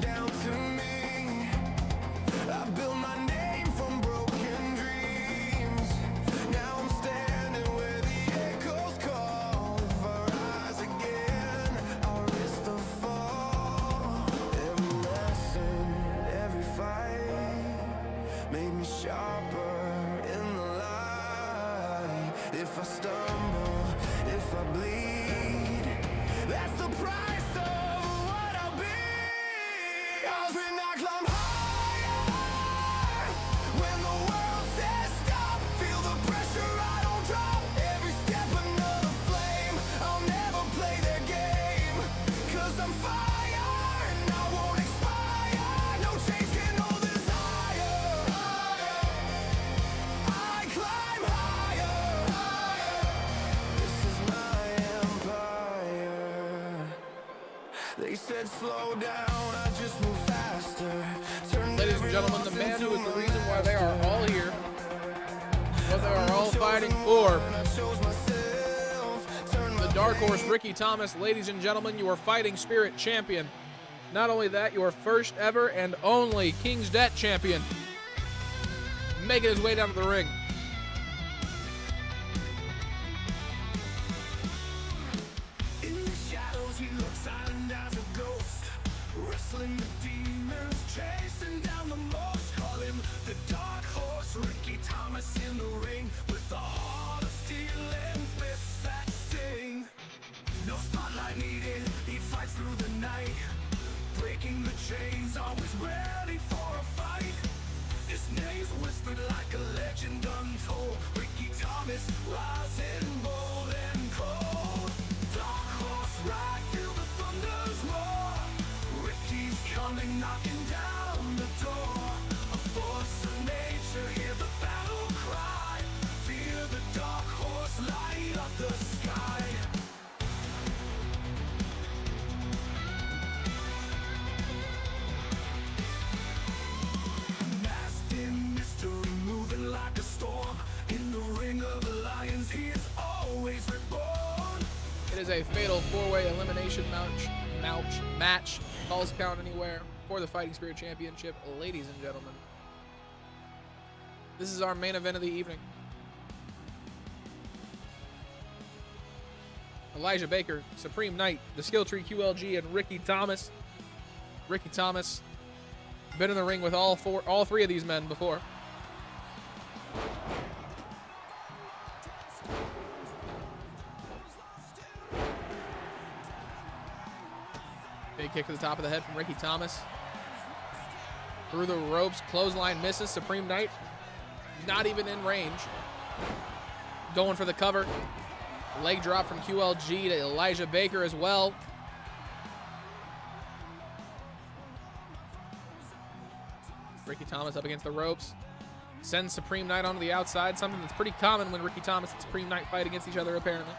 Down to me. I built my name from broken dreams. Now I'm standing if I stumble, if I bleed. That's the price of what I'll be. When I climb higher, when the world says stop, feel the pressure, I don't drop. Every step another flame, I'll never play their game. 'Cause I'm fire and I won't expire. No chains can hold this higher. I climb higher. This is my empire. They said slow down, I just move faster. Ladies and gentlemen, the man who is the reason why they are all here, what they are all fighting for, the Dark Horse Ricky Thomas. Ladies and gentlemen, your Fighting Spirit champion. Not only that, your first ever and only King's Debt champion, making his way down to the ring. In the shadows, he looks silent as a ghost, wrestling the demons, chasing down the most. Call him the Dark Horse, Ricky Thomas in the ring, with a heart of steel and fists that sting. No spotlight needed, he fights through the night, breaking the chains, always ready for a fight. His name's whispered like a legend untold. Ricky Thomas, rising bold and cold. Dark horse ride, feel the thunders roar. Ricky's coming, knocking down the door. A force of nature, hear the battle cry. Fear the dark horse, light up the sky. Masked in mystery, moving like a storm. In the ring of lions, he is always reborn. It is a fatal four-way elimination match. Calls count anywhere for the Fighting Spirit Championship, ladies and gentlemen. This is our main event of the evening. Elijah Baker, Supreme Knight, the Skill Tree QLG, and Ricky Thomas. Ricky Thomas, been in the ring with all three of these men before. Big kick to the top of the head from Ricky Thomas. Through the ropes, clothesline misses. Supreme Knight, not even in range. Going for the cover. Leg drop from QLG to Elijah Baker as well. Ricky Thomas up against the ropes. Sends Supreme Knight onto the outside, something that's pretty common when Ricky Thomas and Supreme Knight fight against each other, apparently.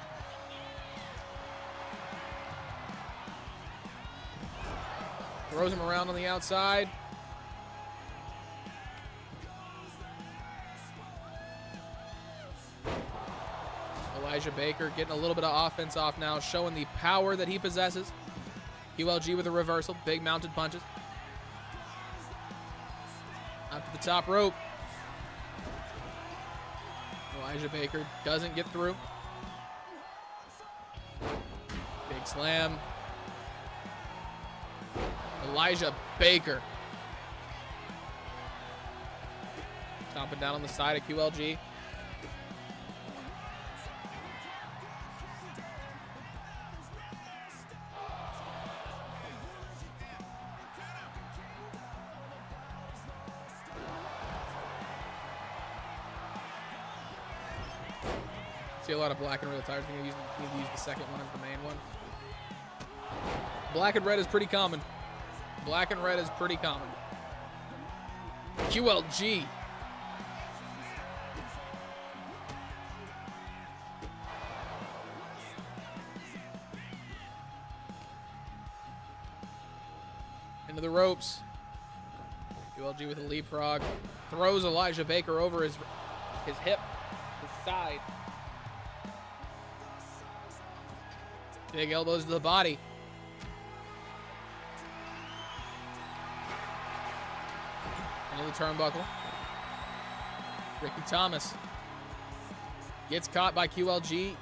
Throws him around on the outside. Elijah Baker getting a little bit of offense off now, showing the power that he possesses. QLG with a reversal, big mounted punches. Up to the top rope. Elijah Baker doesn't get through. Big slam. Elijah Baker. Stomping down on the side of QLG. See a lot of black and red attires. I think I need to use the second one as the main one. Black and red is pretty common. Black and red is pretty common. QLG. Into the ropes. QLG with a leapfrog. Throws Elijah Baker over his hip, his side. Big elbows to the body. Into the turnbuckle. Ricky Thomas gets caught by QLG.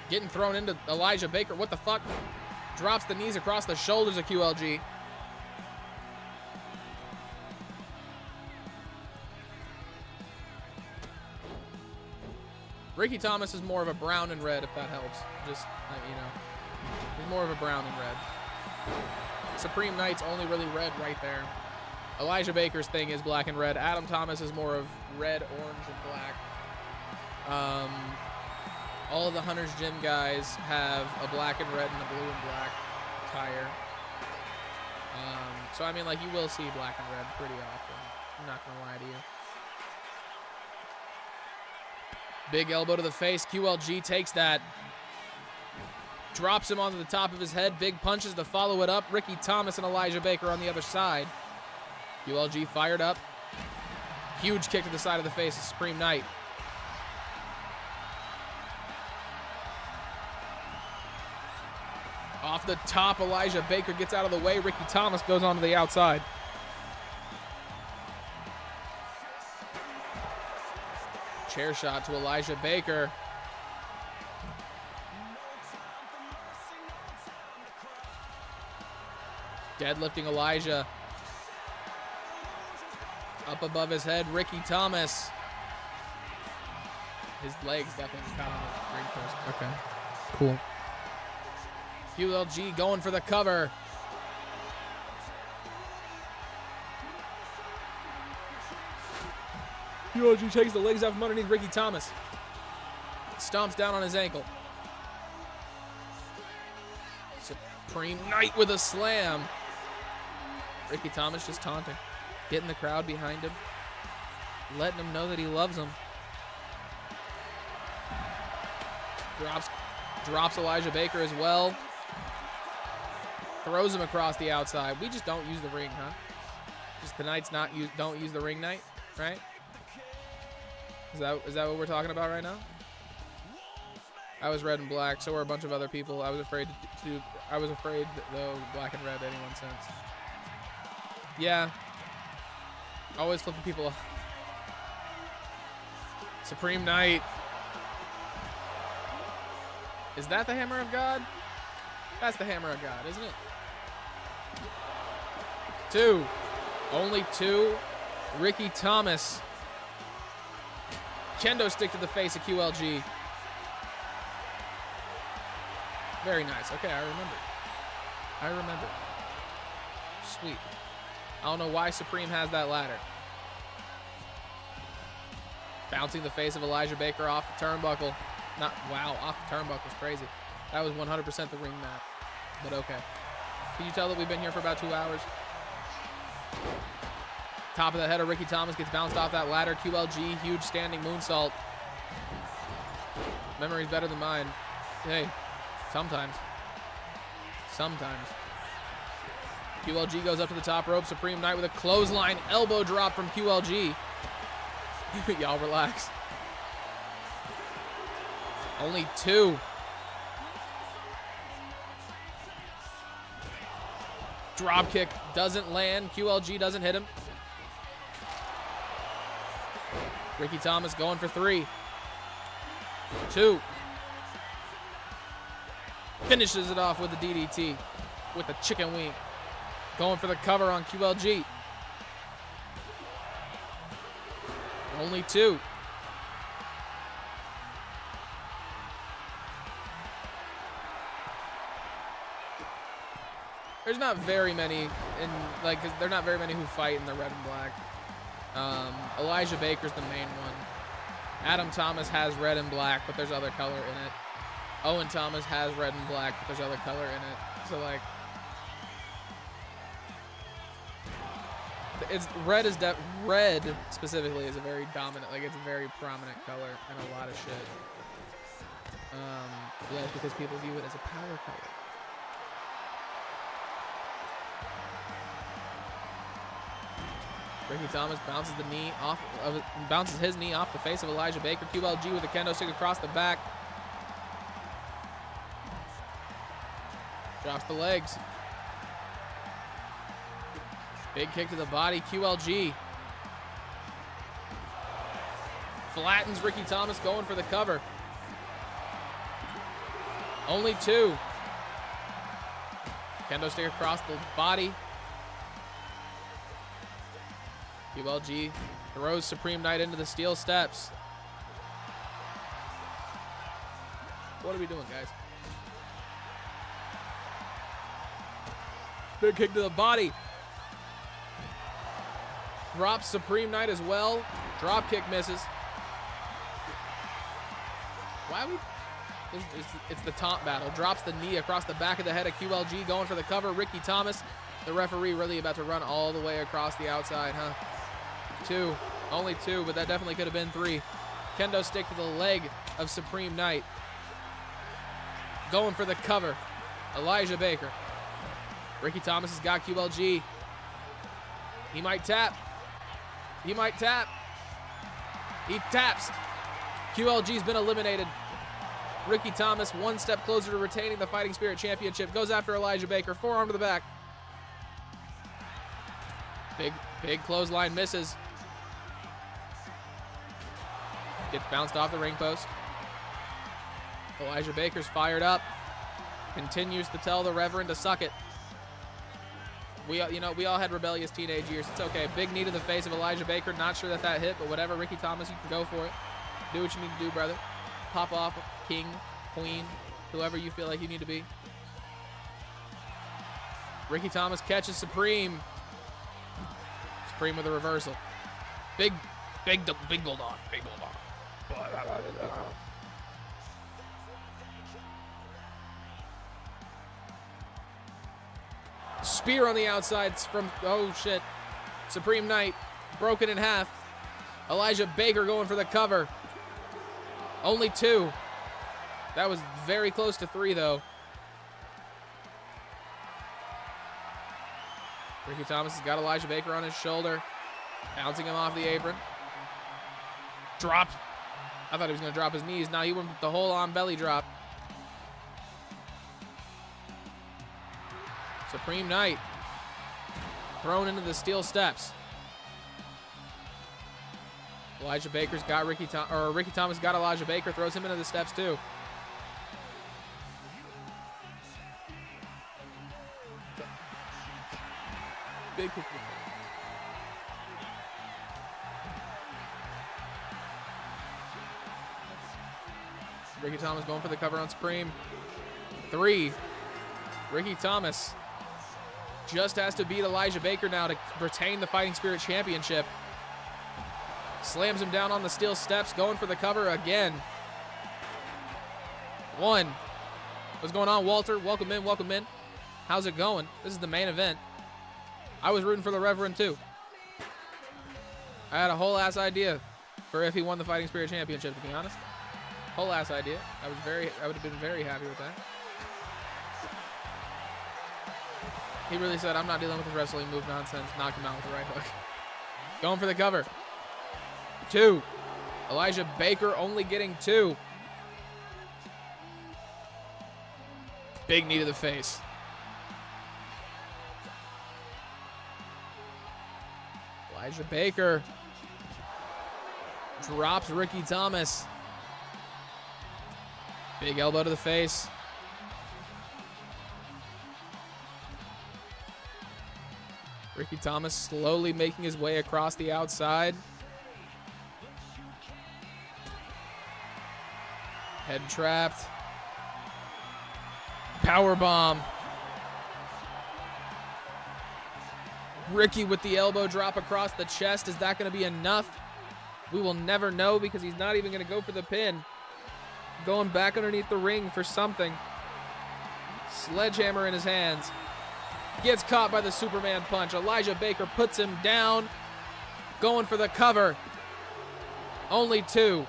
Getting thrown into Elijah Baker. What the fuck? Drops the knees across the shoulders of QLG. Ricky Thomas is more of a brown and red, if that helps. Just, you know, he's more of a brown and red. Supreme Knight's only really red right there. Elijah Baker's thing is black and red. Adam Thomas is more of red, orange, and black. All of the Hunter's Gym guys have a black and red and a blue and black attire. So, I mean, like, you will see black and red pretty often. I'm not going to lie to you. Big elbow to the face. QLG takes that. Drops him onto the top of his head. Big punches to follow it up. Ricky Thomas and Elijah Baker on the other side. QLG fired up. Huge kick to the side of the face of Supreme Knight. Off the top, Elijah Baker gets out of the way. Ricky Thomas goes onto the outside. Chair shot to Elijah Baker. Deadlifting Elijah. Up above his head, Ricky Thomas. His legs definitely caught on the ring post. Okay, cool. QLG going for the cover. QLG takes the legs out from underneath Ricky Thomas. Stomps down on his ankle. Supreme Knight with a slam. Ricky Thomas just taunting. Getting the crowd behind him. Letting him know that he loves them. Drops Elijah Baker as well. Throws him across the outside. We just don't use the ring, huh? Just the Knights don't use the ring night, right? Is that what we're talking about right now? I was red and black, so were a bunch of other people. I was afraid though black and red anyone since. Yeah. Always flipping people off. Supreme Knight. Is that the Hammer of God? That's the Hammer of God, isn't it? 2. Only 2. Ricky Thomas. Kendo stick to the face of QLG. Very nice. Okay, I remember. Sweet. I don't know why Supreme has that ladder. Bouncing the face of Elijah Baker off the turnbuckle. Off the turnbuckle is crazy. That was 100% the ring mat. But okay. Can you tell that we've been here for about 2 hours? Top of the head of Ricky Thomas gets bounced off that ladder. QLG, huge standing moonsault. Memory's better than mine. Hey, sometimes. QLG goes up to the top rope. Supreme Knight with a clothesline elbow drop from QLG. Y'all relax. Only 2. Drop kick doesn't land. QLG doesn't hit him. Ricky Thomas going for 3. 2. Finishes it off with the DDT. With the chicken wing. Going for the cover on QLG. Only 2. There's not very many they're not very many who fight in the red and black. Elijah Baker's the main one. Adam Thomas has red and black, but there's other color in it. Owen Thomas has red and black, but there's other color in it. So like, it's red specifically is a very dominant, like it's a very prominent color in a lot of shit. Yeah, because people view it as a power color. Ricky Thomas bounces his knee off the face of Elijah Baker. QLG with a kendo stick across the back. Drops the legs. Big kick to the body. QLG flattens Ricky Thomas going for the cover. Only 2. Kendo stick across the body. QLG throws Supreme Knight into the steel steps. What are we doing, guys? Big kick to the body. Drops Supreme Knight as well. Drop kick misses. Why we? It's the taunt battle. Drops the knee across the back of the head of QLG, going for the cover. Ricky Thomas, the referee, really about to run all the way across the outside, huh? 2. Only 2, but that definitely could have been 3. Kendo stick to the leg of Supreme Knight. Going for the cover. Elijah Baker. Ricky Thomas has got QLG. He might tap. He might tap. He taps. QLG's been eliminated. Ricky Thomas, one step closer to retaining the Fighting Spirit Championship. Goes after Elijah Baker. Forearm to the back. Big clothesline misses. Gets bounced off the ring post. Elijah Baker's fired up. Continues to tell the Reverend to suck it. We all had rebellious teenage years. It's okay. Big knee to the face of Elijah Baker. Not sure that hit, but whatever. Ricky Thomas, you can go for it. Do what you need to do, brother. Pop off, king, queen, whoever you feel like you need to be. Ricky Thomas catches Supreme. Supreme with a reversal. Big bulldog. Big bulldog. Spear on the outside from, oh shit. Supreme Knight broken in half. Elijah Baker going for the cover. Only 2. That was very close to 3 though. Ricky Thomas has got Elijah Baker on his shoulder. Bouncing him off the apron. Dropped. I thought he was going to drop his knees. Now he went with the whole on belly drop. Supreme Knight thrown into the steel steps. Elijah Baker's got Ricky Thomas got Elijah Baker, throws him into the steps too. Big kick. Ricky Thomas going for the cover on Supreme. 3. Ricky Thomas just has to beat Elijah Baker now to retain the Fighting Spirit Championship. Slams him down on the steel steps, going for the cover again. 1. What's going on, Walter? Welcome in. How's it going? This is the main event. I was rooting for the Reverend too. I had a whole ass idea for if he won the Fighting Spirit Championship, to be honest. Whole ass idea. I would have been very happy with that. He really said, I'm not dealing with the wrestling move nonsense. Knocked him out with the right hook. Going for the cover. 2. Elijah Baker only getting 2. Big knee to the face. Elijah Baker drops Ricky Thomas. Big elbow to the face. Ricky Thomas slowly making his way across the outside. Head trapped. Powerbomb. Ricky with the elbow drop across the chest. Is that going to be enough? We will never know because he's not even going to go for the pin. Going back underneath the ring for something. Sledgehammer in his hands. Gets caught by the Superman punch. Elijah Baker puts him down. Going for the cover. Only 2.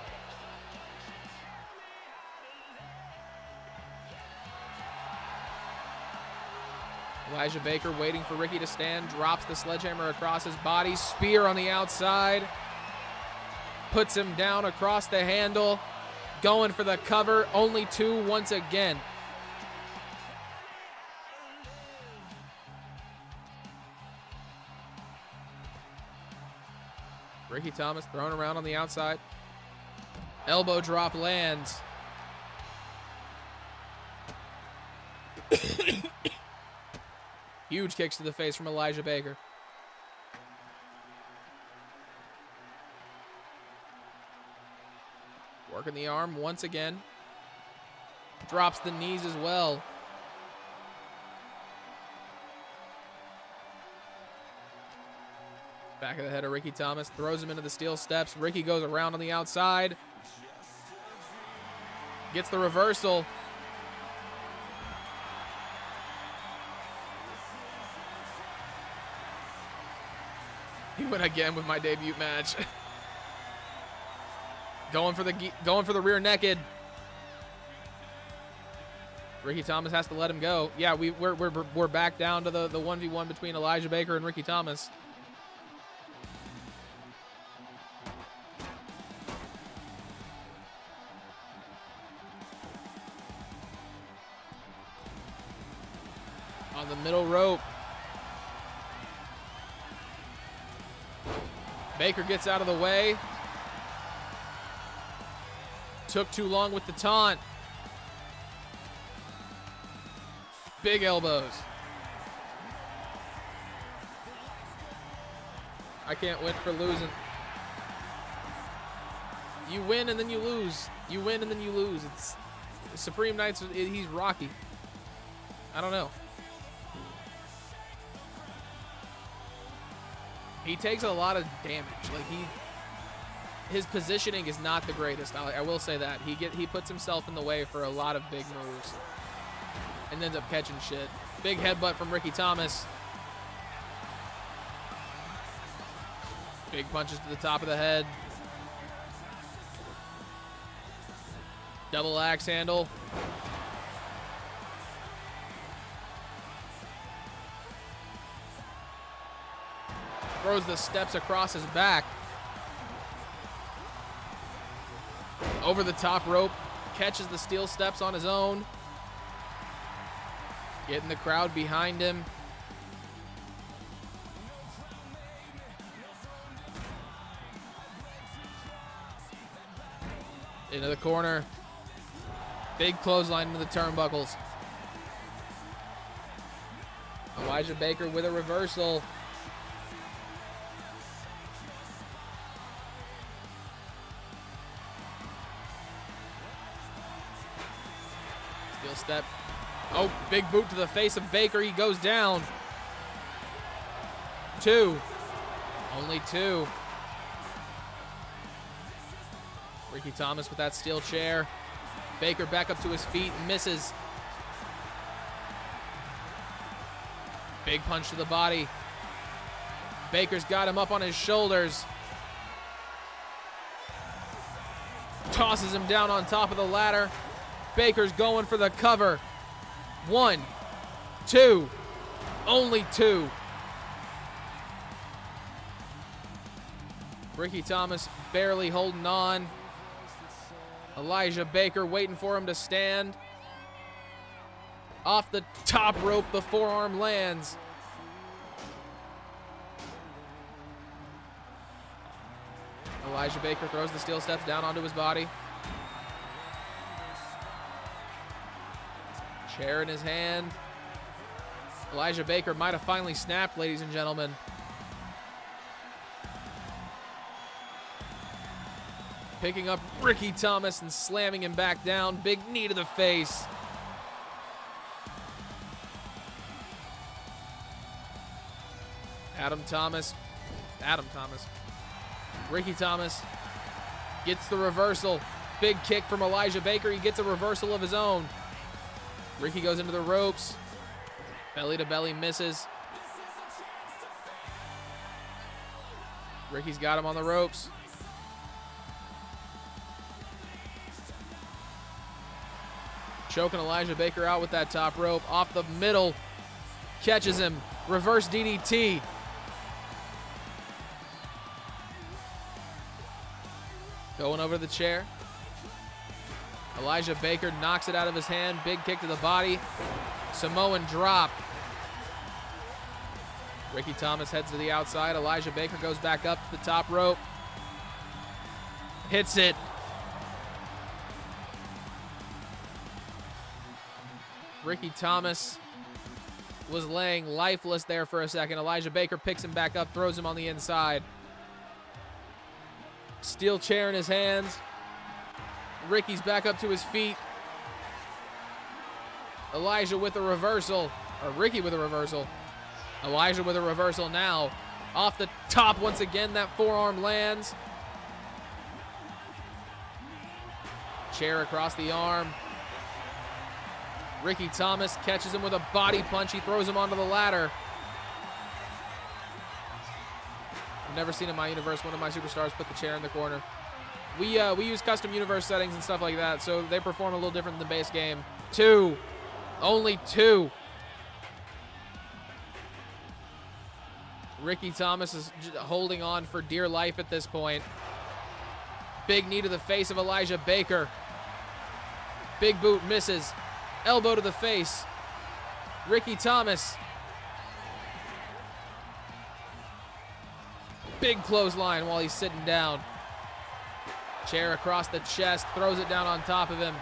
Elijah Baker waiting for Ricky to stand. Drops the sledgehammer across his body. Spear on the outside. Puts him down across the handle. Going for the cover. Only 2 once again. Ricky Thomas thrown around on the outside. Elbow drop lands. Huge kicks to the face from Elijah Baker. Working the arm once again. Drops the knees as well. Back of the head of Ricky Thomas. Throws him into the steel steps. Ricky goes around on the outside. Gets the reversal. He went again with my debut match. going for the rear naked. Ricky Thomas has to let him go. Yeah, we're back down to the 1v1 between Elijah Baker and Ricky Thomas. On the middle rope. Baker gets out of the way. Took too long with the taunt. Big elbows. I can't win for losing. You win and then you lose. You win and then you lose. It's Supreme Knights. He's Rocky. I don't know. He takes a lot of damage. Like his positioning is not the greatest. I will say that. He puts himself in the way for a lot of big moves. And ends up catching shit. Big headbutt from Ricky Thomas. Big punches to the top of the head. Double axe handle. Throws the steps across his back. Over the top rope. Catches the steel steps on his own. Getting the crowd behind him. Into the corner. Big clothesline into the turnbuckles. Elijah Baker with a reversal. Steel step. Oh, big boot to the face of Baker. He goes down. 2. Only 2. Ricky Thomas with that steel chair. Baker back up to his feet. Misses. Big punch to the body. Baker's got him up on his shoulders. Tosses him down on top of the ladder. Baker's going for the cover. 1, 2, only 2. Ricky Thomas barely holding on. Elijah Baker waiting for him to stand. Off the top rope, the forearm lands. Elijah Baker throws the steel steps down onto his body. Chair in his hand. Elijah Baker might have finally snapped, ladies and gentlemen. Picking up Ricky Thomas and slamming him back down. Big knee to the face. Adam Thomas. Ricky Thomas gets the reversal. Big kick from Elijah Baker. He gets a reversal of his own. Ricky goes into the ropes. Belly to belly misses. Ricky's got him on the ropes. Choking Elijah Baker out with that top rope. Off the middle. Catches him. Reverse DDT. Going over the chair. Elijah Baker knocks it out of his hand. Big kick to the body. Samoan drop. Ricky Thomas heads to the outside. Elijah Baker goes back up to the top rope. Hits it. Ricky Thomas was laying lifeless there for a second. Elijah Baker picks him back up, throws him on the inside. Steel chair in his hands. Ricky's back up to his feet. Elijah with a reversal. Or Ricky with a reversal. Elijah with a reversal now. Off the top once again. That forearm lands. Chair across the arm. Ricky Thomas catches him with a body punch. He throws him onto the ladder. I've never seen in my universe one of my superstars put the chair in the corner. We use custom universe settings and stuff like that, so they perform a little different than the base game. 2. Only 2. Ricky Thomas is holding on for dear life at this point. Big knee to the face of Elijah Baker. Big boot misses. Elbow to the face. Ricky Thomas. Big clothesline while he's sitting down. Chair across the chest, throws it down on top of him.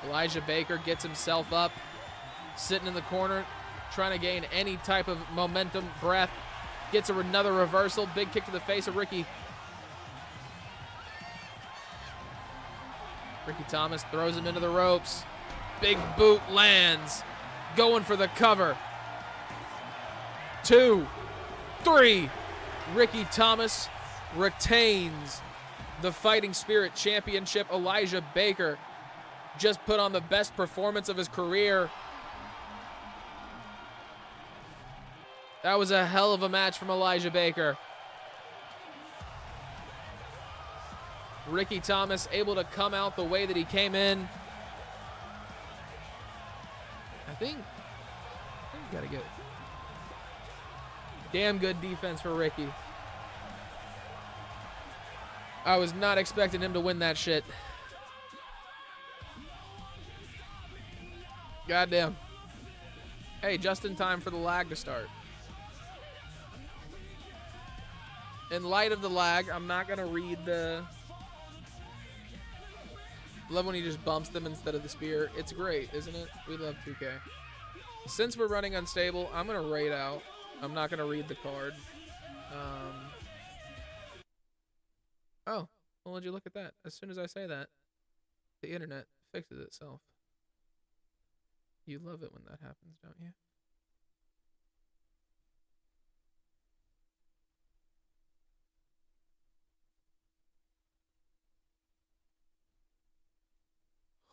Elijah Baker gets himself up, sitting in the corner, trying to gain any type of momentum, breath. Gets another reversal, big kick to the face of Ricky. Ricky Thomas throws him into the ropes. Big boot lands, going for the cover. 2, 3. Ricky Thomas retains the Fighting Spirit Championship. Elijah Baker just put on the best performance of his career. That was a hell of a match from Elijah Baker. Ricky Thomas able to come out the way that he came in. I think you gotta get it. Damn good defense for Ricky. I was not expecting him to win that shit. Goddamn. Hey, just in time for the lag to start. In light of the lag, I'm not going to read the... Love when he just bumps them instead of the spear. It's great, isn't it? We love 2K. Since we're running unstable, I'm going to raid out. I'm not going to read the card. Oh, well, would you look at that? As soon as I say that, the internet fixes itself. You love it when that happens, don't you?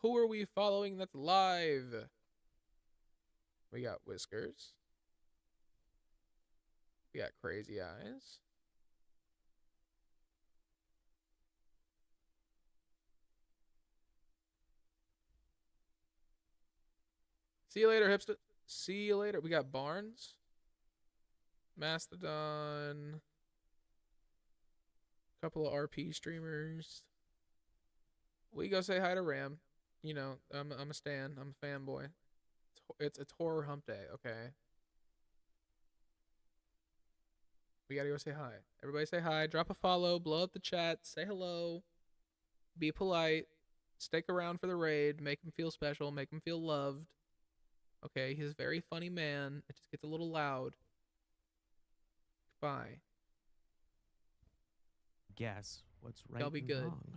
Who are we following that's live? We got Whiskers. We got Crazy Eyes. See you later, Hipsta. See you later. We got Barnes. Mastodon. Couple of RP streamers. We go say hi to Ram. You know, I'm a stan. I'm a fanboy. It's horror hump day, okay? We gotta go say hi. Everybody say hi. Drop a follow. Blow up the chat. Say hello. Be polite. Stick around for the raid. Make him feel special. Make him feel loved. Okay, he's a very funny man. It just gets a little loud. Goodbye. Guess what's right That'll be and good. wrong.